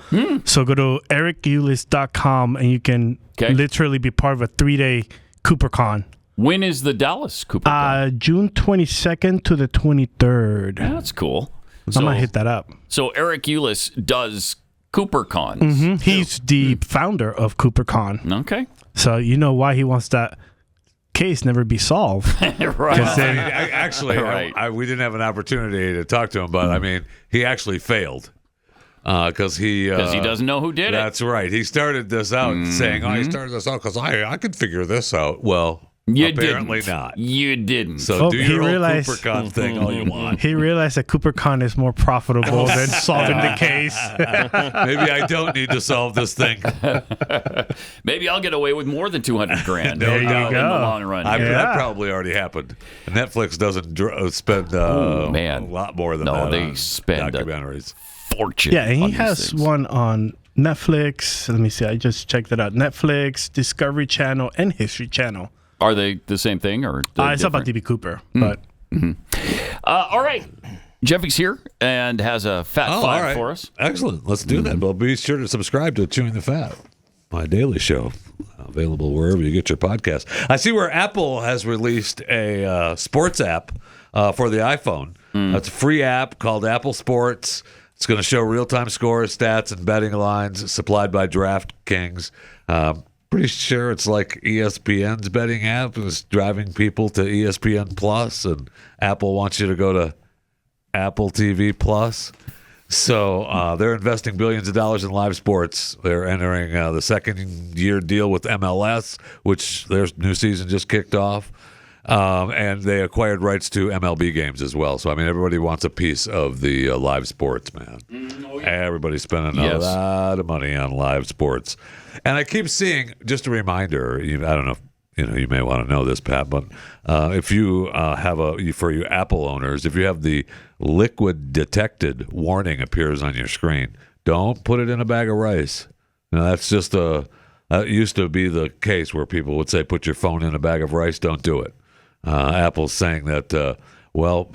Speaker 6: So go to ericulis.com and you can literally be part of a 3-day CooperCon.
Speaker 3: When is the Dallas CooperCon?
Speaker 6: June 22nd to the 23rd.
Speaker 3: That's cool.
Speaker 6: I'm going to hit that up.
Speaker 3: So Eric Ulis does CooperCons.
Speaker 6: Mm-hmm. He's the founder of CooperCon.
Speaker 3: Okay.
Speaker 6: So you know why he wants that case never be solved.
Speaker 5: Right. We didn't have an opportunity to talk to him, but I mean, he actually failed. Because he
Speaker 3: doesn't know who did it.
Speaker 5: That's right. He started this out saying, he started this out because I could figure this out. Well, apparently not.
Speaker 3: You didn't.
Speaker 5: So do your whole CooperCon thing all you want.
Speaker 6: He realized that CooperCon is more profitable than solving the case.
Speaker 5: Maybe I don't need to solve this thing.
Speaker 3: Maybe I'll get away with more than $200,000
Speaker 6: there you go.
Speaker 3: in the long run.
Speaker 5: That probably already happened. Netflix doesn't spend a lot more than that.
Speaker 3: No, they spend
Speaker 5: documentaries.
Speaker 3: Fortune.
Speaker 6: Yeah, and he has one on Netflix. Let me see. I just checked it out. Netflix, Discovery Channel, and History Channel.
Speaker 3: Are they the same thing, or
Speaker 6: it's about D.B. Cooper? But
Speaker 3: all right, Jeffy's here and has a fat five for us.
Speaker 5: Excellent. Let's do that. Well, be sure to subscribe to Chewing the Fat, my daily show, available wherever you get your podcast. I see where Apple has released a sports app for the iPhone. It's a free app called Apple Sports. It's going to show real-time scores, stats, and betting lines supplied by DraftKings. Pretty sure it's like ESPN's betting app is driving people to ESPN Plus, and Apple wants you to go to Apple TV Plus. So they're investing billions of dollars in live sports. They're entering the second-year deal with MLS, which their new season just kicked off. And they acquired rights to MLB games as well. So, I mean, everybody wants a piece of the live sports, man. Everybody's spending a lot of money on live sports. And I keep seeing, just a reminder, I don't know if you may want to know this, Pat, but if you have for you Apple owners, if you have the liquid detected warning appears on your screen, don't put it in a bag of rice. Now, that's just that used to be the case where people would say, put your phone in a bag of rice. Don't do it. Apple's saying that,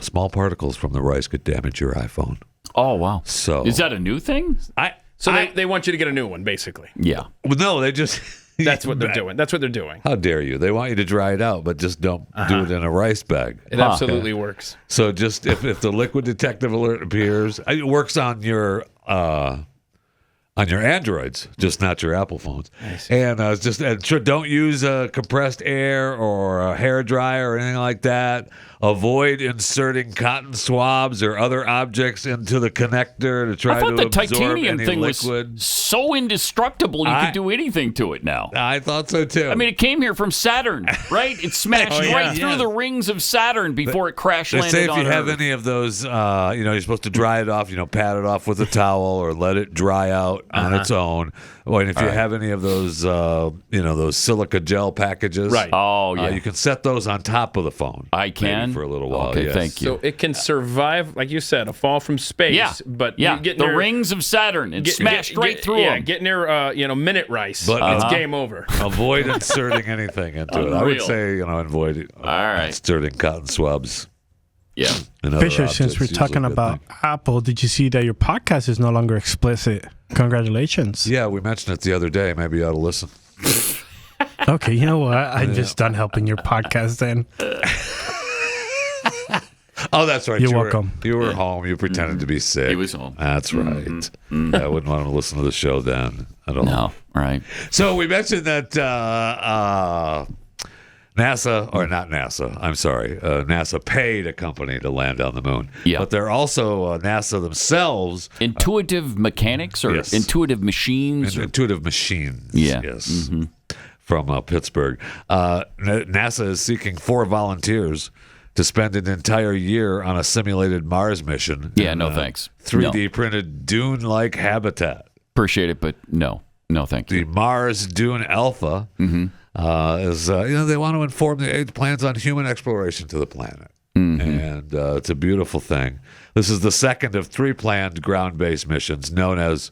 Speaker 5: small particles from the rice could damage your iPhone.
Speaker 3: Oh, wow.
Speaker 5: So
Speaker 3: is that a new thing?
Speaker 4: They want you to get a new one, basically.
Speaker 3: Yeah.
Speaker 5: Well, no, they just...
Speaker 4: That's what they're doing. That's what they're doing.
Speaker 5: How dare you? They want you to dry it out, but just don't do it in a rice bag.
Speaker 4: It absolutely works.
Speaker 5: So just if the liquid detective alert appears, it works on your Androids, just not your Apple phones. And don't use compressed air or a hair dryer or anything like that. Avoid inserting cotton swabs or other objects into the connector to try to absorb any liquid.
Speaker 3: I thought the titanium thing was so indestructible you could do anything to it now.
Speaker 5: I thought so too.
Speaker 3: I mean, it came here from Saturn, right? It smashed right through the rings of Saturn before it crash landed on Earth.
Speaker 5: They say if you have any of those, you're supposed to dry it off, pat it off with a towel or let it dry out on its own. Well, and if you have any of those, those silica gel packages,
Speaker 4: right?
Speaker 3: Oh, yeah.
Speaker 5: You can set those on top of the phone.
Speaker 3: I can
Speaker 5: for a little while.
Speaker 3: Okay, thank you.
Speaker 4: So it can survive, like you said, a fall from space.
Speaker 3: Yeah,
Speaker 4: but
Speaker 3: you get the rings of Saturn and smashed right through them.
Speaker 4: Yeah, get near minute rice. But it's game over.
Speaker 5: Avoid inserting anything into it. I would say avoid inserting cotton swabs.
Speaker 3: Yeah.
Speaker 6: Fisher, since we're talking about Apple, did you see that your podcast is no longer explicit? Congratulations.
Speaker 5: Yeah, we mentioned it the other day. Maybe you ought to listen.
Speaker 6: Okay, you know what? I'm just done helping your podcast then.
Speaker 5: Oh, that's right.
Speaker 6: You're welcome.
Speaker 5: You were home. You pretended to be sick.
Speaker 3: He was home.
Speaker 5: That's right. I wouldn't want him to listen to the show then at all.
Speaker 3: No, right.
Speaker 5: So we mentioned that NASA, or not NASA, I'm sorry, NASA paid a company to land on the moon.
Speaker 3: Yeah.
Speaker 5: But they're also, NASA themselves.
Speaker 3: Intuitive Mechanics or Intuitive Machines?
Speaker 5: Intuitive Machines.
Speaker 3: Yeah.
Speaker 5: Yes.
Speaker 3: Mm-hmm.
Speaker 5: From Pittsburgh. NASA is seeking 4 volunteers to spend an entire year on a simulated Mars mission.
Speaker 3: Yeah, no thanks.
Speaker 5: 3D printed dune-like habitat.
Speaker 3: Appreciate it, but no thank you.
Speaker 5: The Mars Dune Alpha is, they want to inform the plans on human exploration to the planet. And it's a beautiful thing. This is the second of 3 planned ground-based missions known as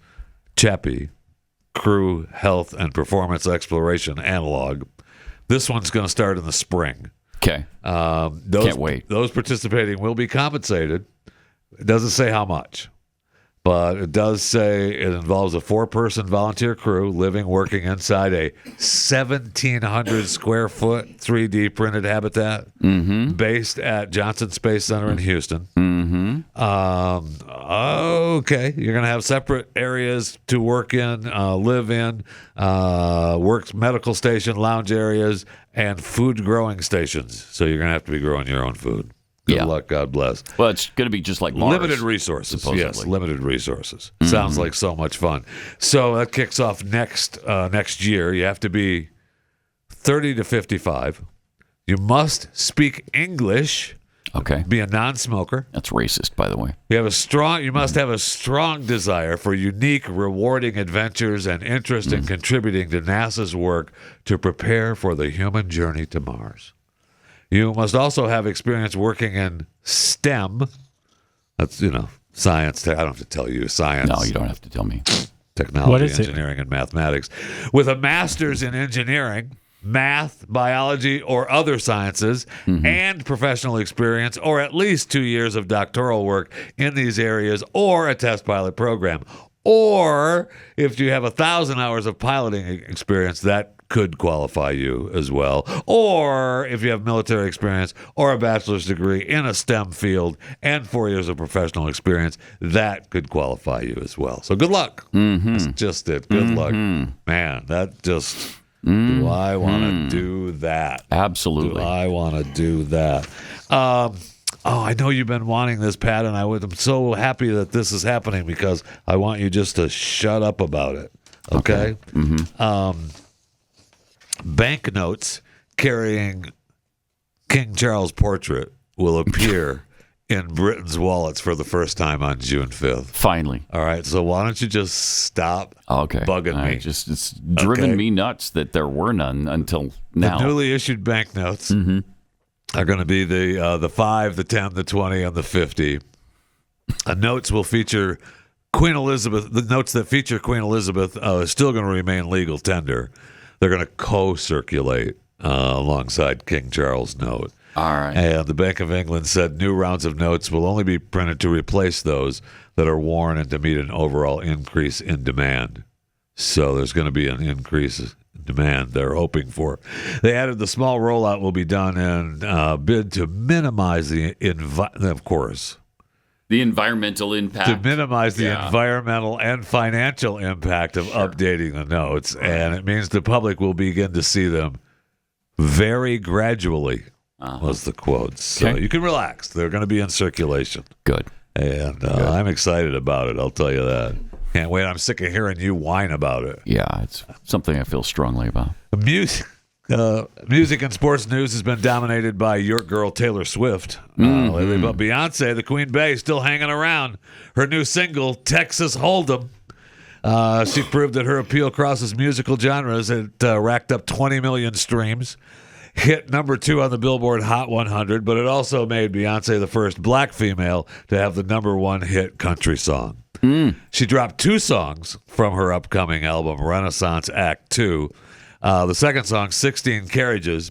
Speaker 5: CHEPI, Crew Health and Performance Exploration Analog. This one's going to start in the spring.
Speaker 3: Okay. Can't wait.
Speaker 5: Those participating will be compensated. It doesn't say how much, but it does say it involves a 4-person volunteer crew living, working inside a 1,700 square foot 3D printed habitat based at Johnson Space Center in Houston. Okay. You're going to have separate areas to work in, live in, medical station, lounge areas, and food growing stations. So you're going to have to be growing your own food. Good luck. God bless.
Speaker 3: Well, it's going to be just like Mars.
Speaker 5: Limited resources.
Speaker 3: Supposedly.
Speaker 5: Yes, limited resources. Sounds like so much fun. So that kicks off next year. You have to be 30 to 55. You must speak English.
Speaker 3: Okay.
Speaker 5: Be a non-smoker.
Speaker 3: That's racist, by the way.
Speaker 5: You must have a strong desire for unique, rewarding adventures and interest in contributing to NASA's work to prepare for the human journey to Mars. You must also have experience working in STEM. That's, science. I don't have to tell you science.
Speaker 3: No, you don't have to tell me.
Speaker 5: Technology, engineering, and mathematics. With a master's in engineering, math, biology, or other sciences, and professional experience, or at least 2 years of doctoral work in these areas, or a test pilot program. Or if you have 1,000 hours of piloting experience, that could qualify you as well. Or if you have military experience or a bachelor's degree in a STEM field and 4 years of professional experience, that could qualify you as well. So good luck. That's just it. Good luck. Man, that just... Do I want to do that?
Speaker 3: Absolutely.
Speaker 5: Do I want to do that? I know you've been wanting this, Pat, and I'm so happy that this is happening because I want you just to shut up about it. Okay?
Speaker 3: Mm-hmm.
Speaker 5: Banknotes carrying King Charles portrait will appear in Britain's wallets for the first time on June 5th.
Speaker 3: Finally.
Speaker 5: All right, so why don't you just stop bugging me?
Speaker 3: It's driven me nuts that there were none until now.
Speaker 5: The newly issued banknotes are going to be the 5, the 10, the 20, and the 50. Notes will feature Queen Elizabeth. The notes that feature Queen Elizabeth are still going to remain legal tender. They're going to co-circulate alongside King Charles' note.
Speaker 3: All right.
Speaker 5: And the Bank of England said new rounds of notes will only be printed to replace those that are worn and to meet an overall increase in demand. So there's going to be an increase in demand they're hoping for. They added the small rollout will be done in bid to minimize the
Speaker 3: environmental impact.
Speaker 5: To minimize the environmental and financial impact of updating the notes. And it means the public will begin to see them very gradually. Was the quote. So you can relax. They're going to be in circulation.
Speaker 3: Good.
Speaker 5: And I'm excited about it, I'll tell you that. Can't wait. I'm sick of hearing you whine about it.
Speaker 3: Yeah, it's something I feel strongly about.
Speaker 5: Music and sports news has been dominated by your girl Taylor Swift lately, but Beyonce, the Queen Bey, still hanging around. Her new single, Texas Hold'em, she proved that her appeal crosses musical genres. It racked up 20 million streams. Hit number 2 on the Billboard Hot 100, but it also made Beyonce the first black female to have the number 1 hit country song. She dropped 2 songs from her upcoming album, Renaissance Act 2. The second song, 16 Carriages,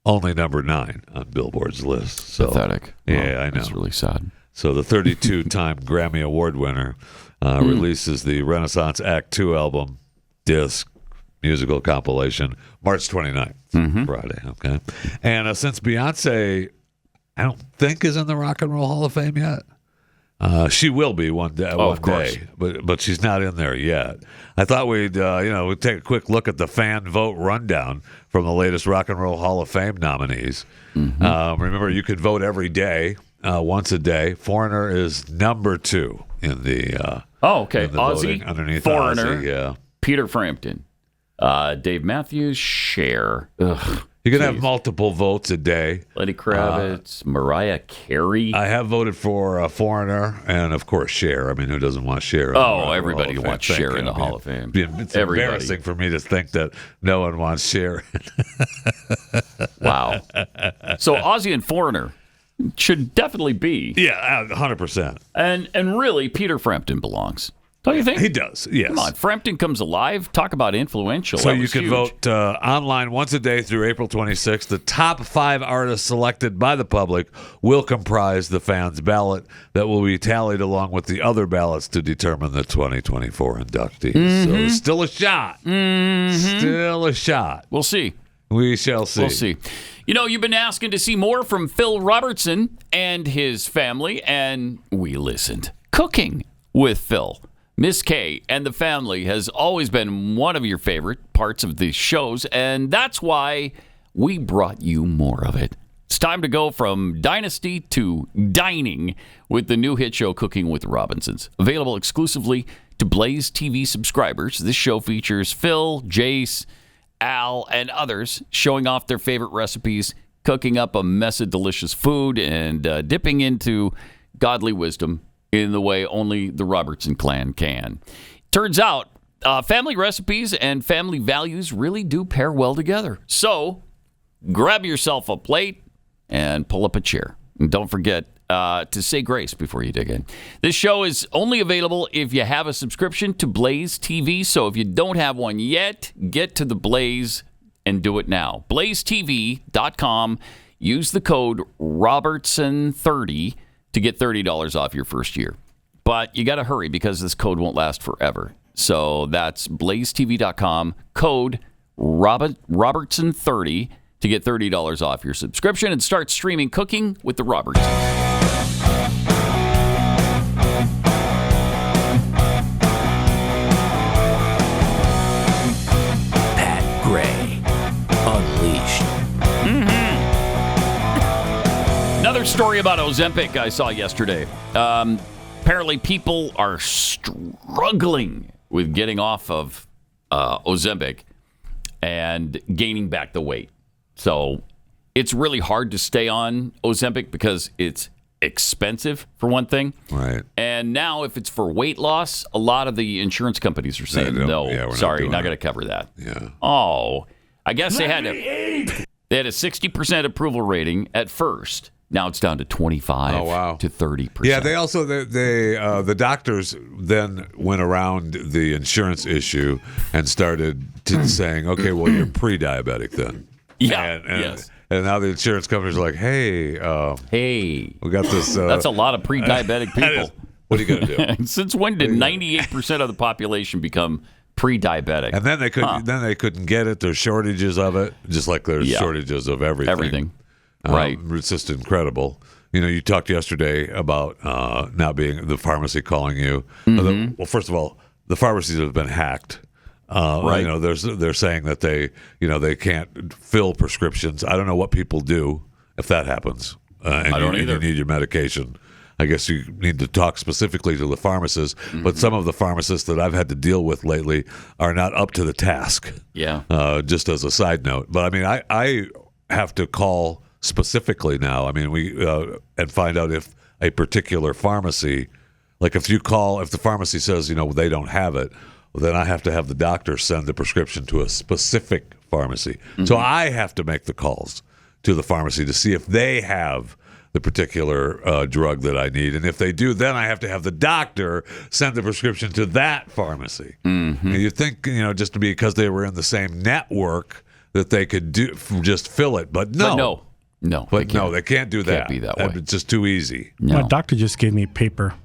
Speaker 5: only number 9 on Billboard's list. So,
Speaker 3: pathetic.
Speaker 5: Yeah, I know.
Speaker 3: That's really sad.
Speaker 5: So the 32-time Grammy Award winner releases the Renaissance Act 2 album, disc, musical compilation, March 29th, Friday. Okay, and since Beyonce, I don't think is in the Rock and Roll Hall of Fame yet. She will be one day.
Speaker 3: Of course.
Speaker 5: But she's not in there yet. I thought we'd we'd take a quick look at the fan vote rundown from the latest Rock and Roll Hall of Fame nominees. Remember, you could vote every day, once a day. Foreigner is number 2 in the.
Speaker 3: Okay,
Speaker 5: in the
Speaker 3: Ozzy,
Speaker 5: underneath
Speaker 3: Foreigner,
Speaker 5: Ozzy,
Speaker 3: Peter Frampton. Dave Matthews, Cher.
Speaker 5: You can have multiple votes a day.
Speaker 3: Lenny Kravitz, Mariah Carey.
Speaker 5: I have voted for a Foreigner and, of course, Cher. I mean, who doesn't want Cher?
Speaker 3: Everybody wants Cher in the Hall of Fame.
Speaker 5: It's embarrassing for me to think that no one wants Cher.
Speaker 3: Wow. So Ozzy and Foreigner should definitely be.
Speaker 5: Yeah, 100%.
Speaker 3: And really, Peter Frampton belongs. Don't you think?
Speaker 5: He does, yes.
Speaker 3: Come on, Frampton comes alive. Talk about influential.
Speaker 5: So you can vote online once a day through April 26th. The top 5 artists selected by the public will comprise the fans' ballot that will be tallied along with the other ballots to determine the 2024 inductees. So still a shot. Still a shot.
Speaker 3: We'll see.
Speaker 5: We shall see.
Speaker 3: We'll see. You know, you've been asking to see more from Phil Robertson and his family, and we listened. Cooking with Phil. Miss K and the family has always been one of your favorite parts of these shows, and that's why we brought you more of it. It's time to go from dynasty to dining with the new hit show Cooking with the Robinsons. Available exclusively to Blaze TV subscribers, this show features Phil, Jace, Al, and others showing off their favorite recipes, cooking up a mess of delicious food, and dipping into godly wisdom in the way only the Robertson clan can. Turns out, family recipes and family values really do pair well together. So, grab yourself a plate and pull up a chair. And don't forget to say grace before you dig in. This show is only available if you have a subscription to Blaze TV. So if you don't have one yet, get to the Blaze and do it now. BlazeTV.com. Use the code Robertson30 to get $30 off your first year. But you got to hurry because this code won't last forever. So that's blazetv.com, code Robertson30 to get $30 off your subscription and start streaming Cooking with the Robertsons.
Speaker 1: Pat Gray, Unleashed.
Speaker 3: Another story about Ozempic I saw yesterday. Apparently people are struggling with getting off of Ozempic and gaining back the weight. So it's really hard to stay on Ozempic because it's expensive, for one thing.
Speaker 5: Right.
Speaker 3: And now if it's for weight loss, a lot of the insurance companies are saying, no, sorry, not going to cover that.
Speaker 5: Yeah.
Speaker 3: Oh, I guess they had a 60% approval rating at first. Now it's down to 25 to 30%.
Speaker 5: Yeah, they also the doctors then went around the insurance issue and started saying, okay, well, you're pre-diabetic then.
Speaker 3: Yeah.
Speaker 5: And now the insurance companies are like, hey, we got this.
Speaker 3: That's a lot of pre-diabetic people.
Speaker 5: What are you going to do?
Speaker 3: Since when did 98% of the population become pre-diabetic?
Speaker 5: And then they couldn't get it. There's shortages of it, just like there's shortages of everything.
Speaker 3: Right.
Speaker 5: It's just incredible. You talked yesterday about now being the pharmacy calling you.
Speaker 3: Mm-hmm.
Speaker 5: Well, first of all, the pharmacies have been hacked.
Speaker 3: Right.
Speaker 5: They're saying that they can't fill prescriptions. I don't know what people do if that happens. And
Speaker 3: I don't
Speaker 5: you
Speaker 3: either.
Speaker 5: need your medication. I guess you need to talk specifically to the pharmacist.
Speaker 3: Mm-hmm.
Speaker 5: But some of the pharmacists that I've had to deal with lately are not up to the task.
Speaker 3: Yeah.
Speaker 5: Just as a side note. But I mean, I have to call specifically now. I mean, and find out if a particular pharmacy, like if the pharmacy says, they don't have it, well, then I have to have the doctor send the prescription to a specific pharmacy. Mm-hmm. So I have to make the calls to the pharmacy to see if they have the particular drug that I need. And if they do, then I have to have the doctor send the prescription to that pharmacy.
Speaker 3: Mm-hmm.
Speaker 5: And you think, just because they were in the same network that they could just fill it. But no. They can't do that.
Speaker 3: Can't be that way.
Speaker 5: It's just too easy.
Speaker 6: My doctor just gave me paper.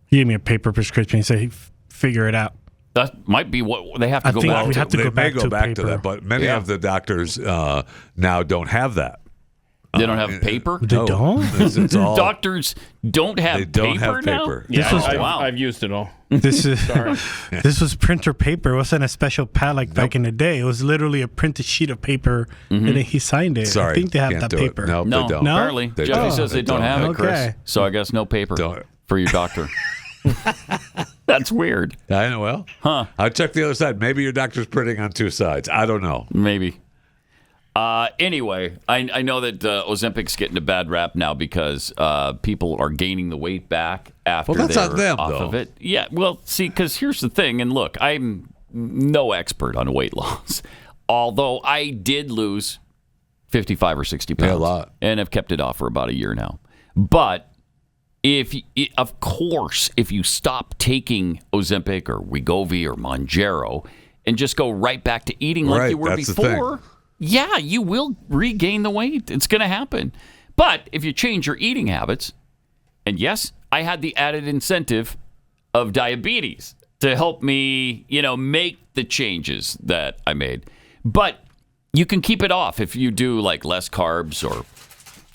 Speaker 6: He gave me a paper prescription. He said, figure it out.
Speaker 3: That might be what they have to go back to.
Speaker 6: We have to go back to
Speaker 5: back to that, but many of the doctors now don't have that.
Speaker 3: They don't have paper?
Speaker 6: They don't?
Speaker 5: It's all,
Speaker 3: doctors don't have paper
Speaker 5: don't have
Speaker 3: now?
Speaker 5: paper.
Speaker 4: Yeah, I've used it all.
Speaker 6: This was printer paper. It wasn't a special pad like back in the day. It was literally a printed sheet of paper, and then he signed it.
Speaker 5: Sorry,
Speaker 6: I think they have
Speaker 5: can't
Speaker 6: that
Speaker 5: do
Speaker 6: paper.
Speaker 5: It. No, they don't.
Speaker 3: Apparently.
Speaker 5: They
Speaker 3: Jeffy
Speaker 5: don't.
Speaker 3: says they don't have it, Chris. So I guess no paper for your doctor. That's weird.
Speaker 5: I know. Well, I'll check the other side. Maybe your doctor's printing on two sides. I don't know.
Speaker 3: Maybe. Anyway, I know that Ozempic's getting a bad rap now because people are gaining the weight back after
Speaker 5: that's
Speaker 3: they're
Speaker 5: on them,
Speaker 3: off
Speaker 5: though.
Speaker 3: of it. Yeah, well, see, because here's the thing, and look, I'm no expert on weight loss, although I did lose 55 or 60 pounds.
Speaker 5: Yeah, a lot.
Speaker 3: And I've kept it off for about a year now. But of course, if you stop taking Ozempic or Wegovy or Mounjaro and just go right back to eating like you were
Speaker 5: that's
Speaker 3: before, yeah, you will regain the weight. It's going to happen. But if you change your eating habits, and yes, I had the added incentive of diabetes to help me, make the changes that I made. But you can keep it off if you do like less carbs or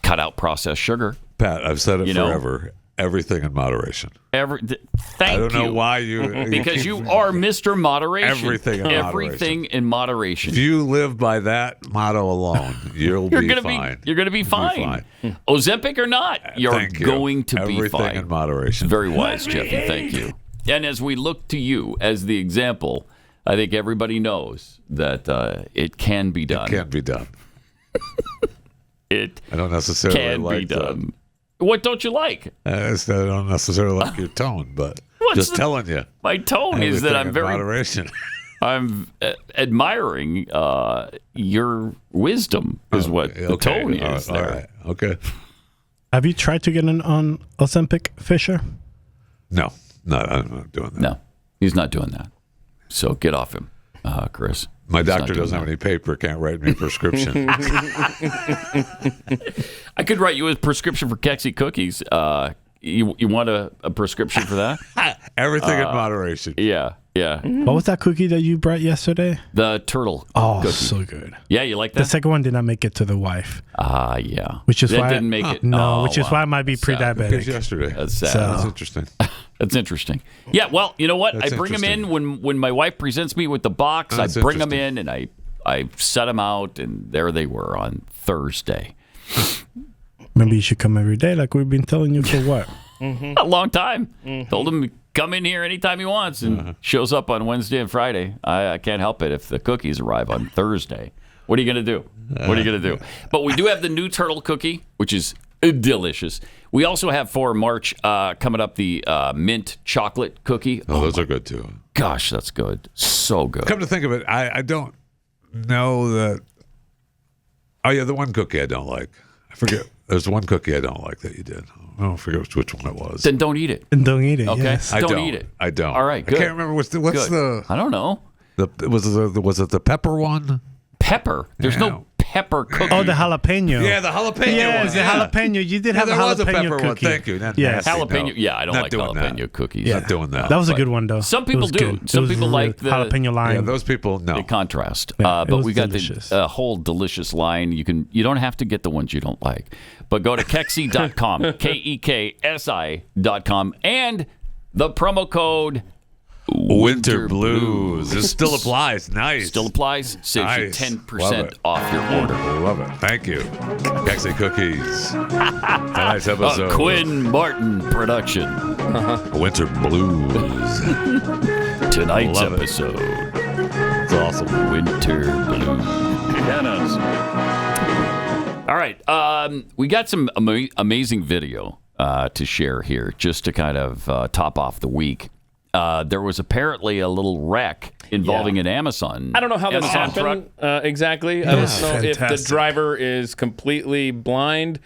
Speaker 3: cut out processed sugar.
Speaker 5: Pat, I've said it forever. Everything in moderation.
Speaker 3: Thank you.
Speaker 5: I don't know why you...
Speaker 3: Because you are Mr. Moderation.
Speaker 5: Everything in moderation.
Speaker 3: Everything in moderation.
Speaker 5: If you live by that motto alone, you're going to
Speaker 3: be fine. Ozempic or not, you're going to be fine.
Speaker 5: Everything in moderation.
Speaker 3: Very wise, Jeffy. Thank you. And as we look to you as the example, I think everybody knows that it can be done.
Speaker 5: It can be done.
Speaker 3: I
Speaker 5: don't necessarily like
Speaker 3: done. What don't you like?
Speaker 5: I don't necessarily like your tone, but just telling you.
Speaker 3: My tone is that I'm very
Speaker 5: moderation.
Speaker 3: I'm admiring your wisdom. Is what the tone is there.
Speaker 5: All right. Okay.
Speaker 6: Have you tried to get on Ozempic, Fisher?
Speaker 5: No, I'm not doing that.
Speaker 3: No, he's not doing that. So get off him, Chris.
Speaker 5: My doctor doesn't have any paper, can't write me a prescription.
Speaker 3: I could write you a prescription for Kexi cookies. You want a prescription for that?
Speaker 5: Everything in moderation.
Speaker 3: Yeah.
Speaker 6: What was that cookie that you brought yesterday?
Speaker 3: The turtle.
Speaker 6: Oh,
Speaker 3: cookie.
Speaker 6: so good.
Speaker 3: Yeah, you like that?
Speaker 6: The second one did not make it to the wife.
Speaker 3: Yeah.
Speaker 6: Which is
Speaker 3: that
Speaker 6: why
Speaker 3: didn't make it.
Speaker 6: No, which is why I might be pre-diabetic.
Speaker 5: Because yesterday.
Speaker 3: That's sad.
Speaker 5: That's interesting.
Speaker 3: That's interesting. Yeah, well, you know what?
Speaker 5: That's
Speaker 3: I bring them in when my wife presents me with the box.
Speaker 5: That's
Speaker 3: I bring them in and I set them out, and there they were on Thursday.
Speaker 6: Maybe you should come every day like we've been telling you for what?
Speaker 3: A long time. Told him to come in here anytime he wants and shows up on Wednesday and Friday. I can't help it if the cookies arrive on Thursday. What are you going to do? What are you going to do? But we do have the new turtle cookie, which is delicious. We also have for March coming up the mint chocolate cookie.
Speaker 5: Oh, those are good too.
Speaker 3: Gosh, that's good. So good.
Speaker 5: Come to think of it, I don't know that. Oh, yeah, the one cookie I don't like. I forget. There's one cookie I don't like that you did. I don't forget which one it was.
Speaker 3: Then don't eat it.
Speaker 6: And don't eat it.
Speaker 3: Okay.
Speaker 6: Yes.
Speaker 3: Don't eat it.
Speaker 5: I don't.
Speaker 3: All right. Good.
Speaker 5: I can't remember what's the.
Speaker 3: I don't know.
Speaker 5: Was it the pepper one?
Speaker 3: Pepper. There's no pepper cookie.
Speaker 6: Oh, the jalapeno.
Speaker 5: Yeah, the jalapeno.
Speaker 6: Yes,
Speaker 5: one.
Speaker 6: the jalapeno. You did have
Speaker 5: there
Speaker 6: a
Speaker 5: was
Speaker 6: jalapeno
Speaker 5: a pepper
Speaker 6: cookie.
Speaker 5: one. Thank you.
Speaker 6: Yes.
Speaker 3: Jalapeno.
Speaker 5: No,
Speaker 3: Yeah, I don't
Speaker 5: not
Speaker 3: like
Speaker 5: doing
Speaker 3: jalapeno
Speaker 5: that.
Speaker 3: cookies.
Speaker 5: Not doing that.
Speaker 6: That was a good one, though.
Speaker 3: Some people
Speaker 6: It was
Speaker 3: do.
Speaker 6: good.
Speaker 3: Some
Speaker 6: It was
Speaker 3: people
Speaker 6: really
Speaker 3: like the
Speaker 6: jalapeno lime.
Speaker 5: Yeah, those people, no.
Speaker 3: The contrast.
Speaker 6: Yeah, it
Speaker 3: but
Speaker 6: was
Speaker 3: we got
Speaker 6: delicious.
Speaker 3: the whole delicious line. You don't have to get the ones you don't like. But go to Kexi.com, KEKSI.com, and the promo code
Speaker 5: Winter Blues. This still applies. Nice.
Speaker 3: Still applies. Saves
Speaker 5: Nice.
Speaker 3: you
Speaker 5: Love
Speaker 3: 10%
Speaker 5: it.
Speaker 3: off your order.
Speaker 5: Love it. Thank you. Kexi Cookies. Tonight's episode.
Speaker 3: A Quinn Martin production.
Speaker 5: Winter Blues.
Speaker 3: Tonight's
Speaker 5: Love it.
Speaker 3: episode.
Speaker 5: It's awesome.
Speaker 3: Winter Blues. Bananas. All right. We got some amazing video to share here just to kind of top off the week. There was apparently a little wreck involving an Amazon.
Speaker 4: I don't know how this happened exactly. I don't know if the driver is completely blind.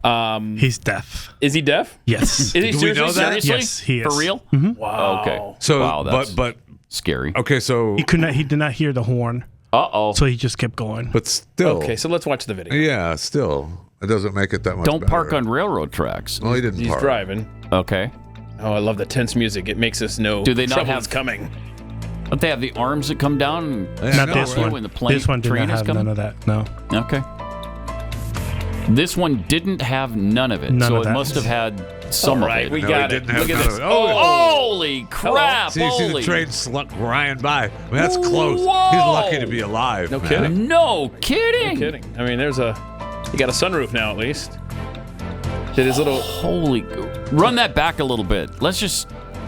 Speaker 6: He's deaf.
Speaker 4: Is he deaf?
Speaker 6: Yes.
Speaker 4: Is he
Speaker 5: Do we know that?
Speaker 4: seriously?
Speaker 6: Yes, he is.
Speaker 3: For real?
Speaker 4: Wow.
Speaker 3: Okay.
Speaker 5: So,
Speaker 3: wow, that's
Speaker 5: but
Speaker 3: scary.
Speaker 5: okay, so
Speaker 6: He did not hear the horn.
Speaker 3: Uh-oh.
Speaker 6: So he just kept going.
Speaker 5: but still,
Speaker 4: Okay, so let's watch the video.
Speaker 5: yeah, still, it doesn't make it that much.
Speaker 3: Don't
Speaker 5: better.
Speaker 3: park on railroad tracks.
Speaker 5: Well, he didn't
Speaker 4: He's
Speaker 5: park.
Speaker 4: driving.
Speaker 3: Okay.
Speaker 4: Oh, I love the tense music. It makes us know
Speaker 3: Do they not
Speaker 4: trouble
Speaker 3: have-
Speaker 4: is coming.
Speaker 3: Don't they have the arms that come down?
Speaker 5: Yeah,
Speaker 6: Not
Speaker 5: no,
Speaker 6: this
Speaker 5: right.
Speaker 6: one.
Speaker 3: When the plane,
Speaker 6: This one did
Speaker 3: train
Speaker 6: not
Speaker 3: is
Speaker 6: have
Speaker 3: coming?
Speaker 6: none of that. No.
Speaker 3: Okay. This one didn't have none of it,
Speaker 6: None
Speaker 3: so
Speaker 6: of
Speaker 3: it
Speaker 6: that.
Speaker 3: must have had some
Speaker 4: All right,
Speaker 3: of
Speaker 4: we
Speaker 3: it.
Speaker 5: No,
Speaker 4: got
Speaker 5: he
Speaker 4: it.
Speaker 5: didn't have
Speaker 4: Look at
Speaker 5: none
Speaker 4: this.
Speaker 5: of it. Oh,
Speaker 3: Holy crap!
Speaker 5: see, you see the
Speaker 3: Holy.
Speaker 5: train slunk Ryan by. I mean, that's close.
Speaker 3: Whoa.
Speaker 5: He's lucky to be alive.
Speaker 4: No
Speaker 5: man.
Speaker 4: kidding.
Speaker 3: No kidding.
Speaker 4: No kidding. I mean, he got a sunroof now at least. Did his little
Speaker 3: Holy. Run that back a little bit.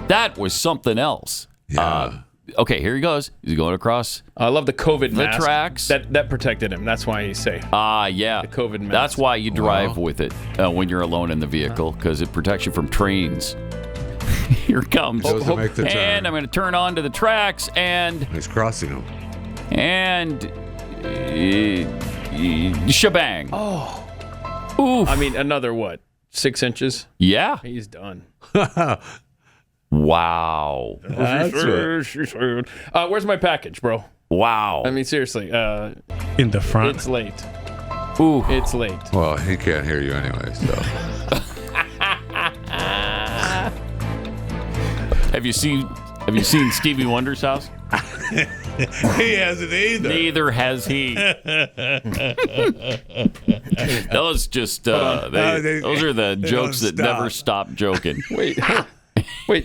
Speaker 3: That was something else.
Speaker 5: Yeah.
Speaker 3: Okay, here he goes. He's going across.
Speaker 4: I love the COVID
Speaker 3: The
Speaker 4: mask.
Speaker 3: tracks.
Speaker 4: That protected him. That's why he's safe.
Speaker 3: Yeah.
Speaker 4: The COVID mask.
Speaker 3: That's why you drive
Speaker 5: Wow.
Speaker 3: with it when you're alone in the vehicle, because it protects you from trains. Here it comes.
Speaker 5: Goes to make the turn.
Speaker 3: And I'm going to turn onto the tracks and
Speaker 5: He's crossing them.
Speaker 3: shebang.
Speaker 4: Oh.
Speaker 3: Oof.
Speaker 4: I mean, another what? 6 inches?
Speaker 3: Yeah.
Speaker 4: He's done.
Speaker 3: Wow.
Speaker 4: Where's my package, bro?
Speaker 3: Wow.
Speaker 4: I mean, seriously.
Speaker 6: In the front.
Speaker 4: It's late.
Speaker 3: Ooh.
Speaker 4: It's late.
Speaker 5: Well, he can't hear you anyway, so.
Speaker 3: Have you seen Stevie Wonder's house?
Speaker 5: He hasn't either.
Speaker 3: Neither has he. Those just those are the jokes that
Speaker 5: don't
Speaker 3: never stop joking.
Speaker 4: Wait,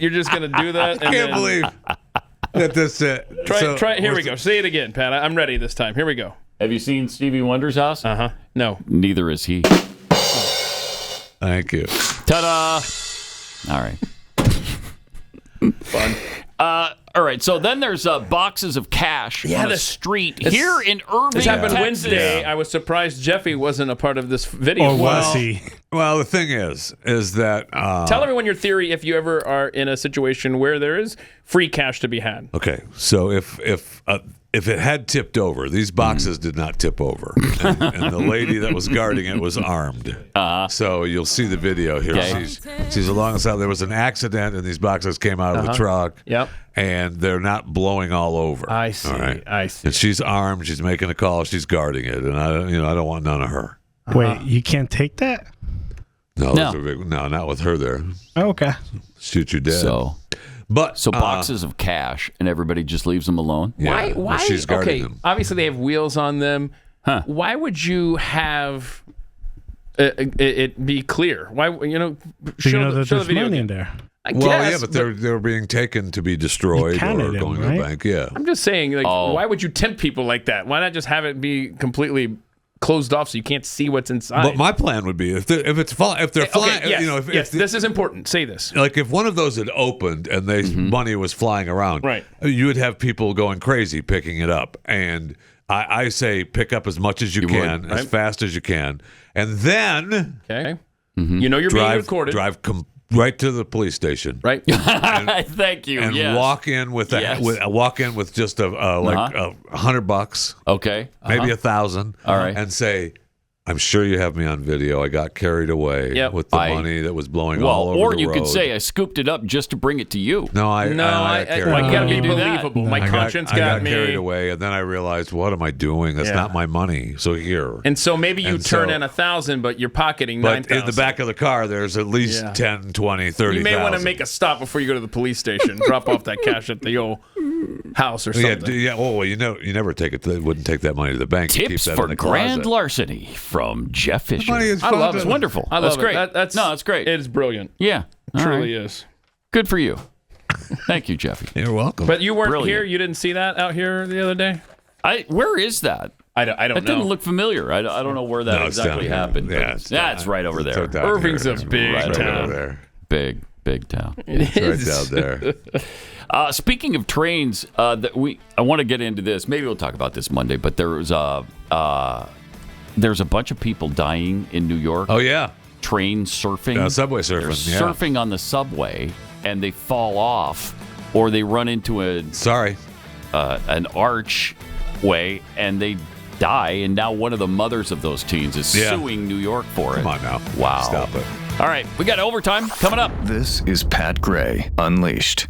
Speaker 4: you're just gonna do that?
Speaker 5: I can't believe that this.
Speaker 4: Try. Here we go. Say it again, Pat. I'm ready this time. Here we go.
Speaker 3: Have you seen Stevie Wonder's house?
Speaker 4: No.
Speaker 3: Neither is he.
Speaker 5: Thank you.
Speaker 3: Ta-da! All right.
Speaker 4: Fun.
Speaker 3: All right. So then there's boxes of cash on the street here in Irving,
Speaker 4: This happened
Speaker 3: Texas.
Speaker 4: Wednesday. I was surprised Jeffy wasn't a part of this video.
Speaker 6: Or was he?
Speaker 5: Well, the thing is that
Speaker 4: Tell everyone your theory if you ever are in a situation where there is free cash to be had.
Speaker 5: okay. So if it had tipped over, these boxes did not tip over, and the lady that was guarding it was armed. So you'll see the video here.
Speaker 3: Okay.
Speaker 5: She's alongside. There was an accident, and these boxes came out of the truck.
Speaker 4: Yep.
Speaker 5: And they're not blowing all over.
Speaker 4: I see.
Speaker 5: All right.
Speaker 4: I see.
Speaker 5: And she's armed. She's making a call. She's guarding it, and I don't want none of her.
Speaker 6: Wait, you can't take that?
Speaker 5: No,
Speaker 3: No.
Speaker 5: those are big, no, not with her there.
Speaker 6: Oh, okay.
Speaker 5: Shoot you dead.
Speaker 3: So
Speaker 5: But
Speaker 3: boxes of cash, and everybody just leaves them alone.
Speaker 5: Yeah,
Speaker 4: Why?
Speaker 5: she's guarding
Speaker 4: Okay,
Speaker 5: them.
Speaker 4: obviously they have wheels on them.
Speaker 3: Huh.
Speaker 4: Why would you have it be clear? Why
Speaker 6: So you know that
Speaker 4: show the
Speaker 6: there's
Speaker 4: video
Speaker 6: money
Speaker 4: again.
Speaker 6: in there.
Speaker 4: I
Speaker 5: Well,
Speaker 4: guess,
Speaker 5: yeah, but they're being taken to be destroyed
Speaker 6: You counted
Speaker 5: or
Speaker 6: them,
Speaker 5: going to
Speaker 6: right?
Speaker 5: the bank. Yeah.
Speaker 4: I'm just saying, like,
Speaker 3: Oh.
Speaker 4: why would you tempt people like that? Why not just have it be completely closed off so you can't see what's inside.
Speaker 5: But my plan would be if they're flying,
Speaker 4: yes,
Speaker 5: you know,
Speaker 4: yes, this is important. Say this.
Speaker 5: Like if one of those had opened and money was flying around,
Speaker 4: right?
Speaker 5: You would have people going crazy picking it up. And I say pick up as much as you can,
Speaker 4: would, right?
Speaker 5: as fast as you can, and then
Speaker 4: you know you're being recorded.
Speaker 5: Drive right to the police station,
Speaker 4: right?
Speaker 3: Thank you.
Speaker 5: And walk in with just $100,
Speaker 3: okay,
Speaker 5: maybe 1,000,
Speaker 3: all right,
Speaker 5: and say, I'm sure you have me on video. I got carried away with the money that was blowing all over the road.
Speaker 3: Or you could say I scooped it up just to bring it to you.
Speaker 5: No, I
Speaker 4: gotta be believable. My conscience got me
Speaker 5: carried away, and then I realized, what am I doing? That's not my money. So here.
Speaker 4: And so maybe you turn in 1,000, but you're pocketing 9,000.
Speaker 5: But in the back of the car, there's at least 10, 20, 30.
Speaker 4: You may want to make a stop before you go to the police station. Drop off that cash at the old house or something.
Speaker 5: Yeah. Oh, well, you never take it. They wouldn't take that money to the bank.
Speaker 3: Tips
Speaker 5: keep that
Speaker 3: for
Speaker 5: in the
Speaker 3: grand
Speaker 5: closet.
Speaker 3: larceny from Jeff Fisher.
Speaker 5: I love it.
Speaker 3: It's wonderful.
Speaker 4: I
Speaker 3: That's
Speaker 4: love
Speaker 3: great.
Speaker 4: it.
Speaker 3: That's great.
Speaker 4: It's brilliant.
Speaker 3: Yeah,
Speaker 4: it truly is.
Speaker 3: Good for you. Thank you, Jeffy.
Speaker 5: You're welcome.
Speaker 4: But you weren't here. You didn't see that out here the other day.
Speaker 3: Where is that?
Speaker 4: I don't know.
Speaker 3: It didn't look familiar. I don't know where that exactly happened.
Speaker 5: Yeah,
Speaker 3: it's right over there.
Speaker 4: Irving's a big town.
Speaker 5: There.
Speaker 3: Big town.
Speaker 5: It's right down there.
Speaker 3: Speaking of trains, I want to get into this. Maybe we'll talk about this Monday. But there's a bunch of people dying in New York.
Speaker 5: Oh yeah,
Speaker 3: train surfing,
Speaker 5: subway surfing.
Speaker 3: They're surfing on the subway, and they fall off, or they run into an archway, and they die. And now one of the mothers of those teens is suing New York for it.
Speaker 5: Come on now,
Speaker 3: wow,
Speaker 5: stop it.
Speaker 3: All right, we got overtime coming up.
Speaker 17: This is Pat Gray Unleashed.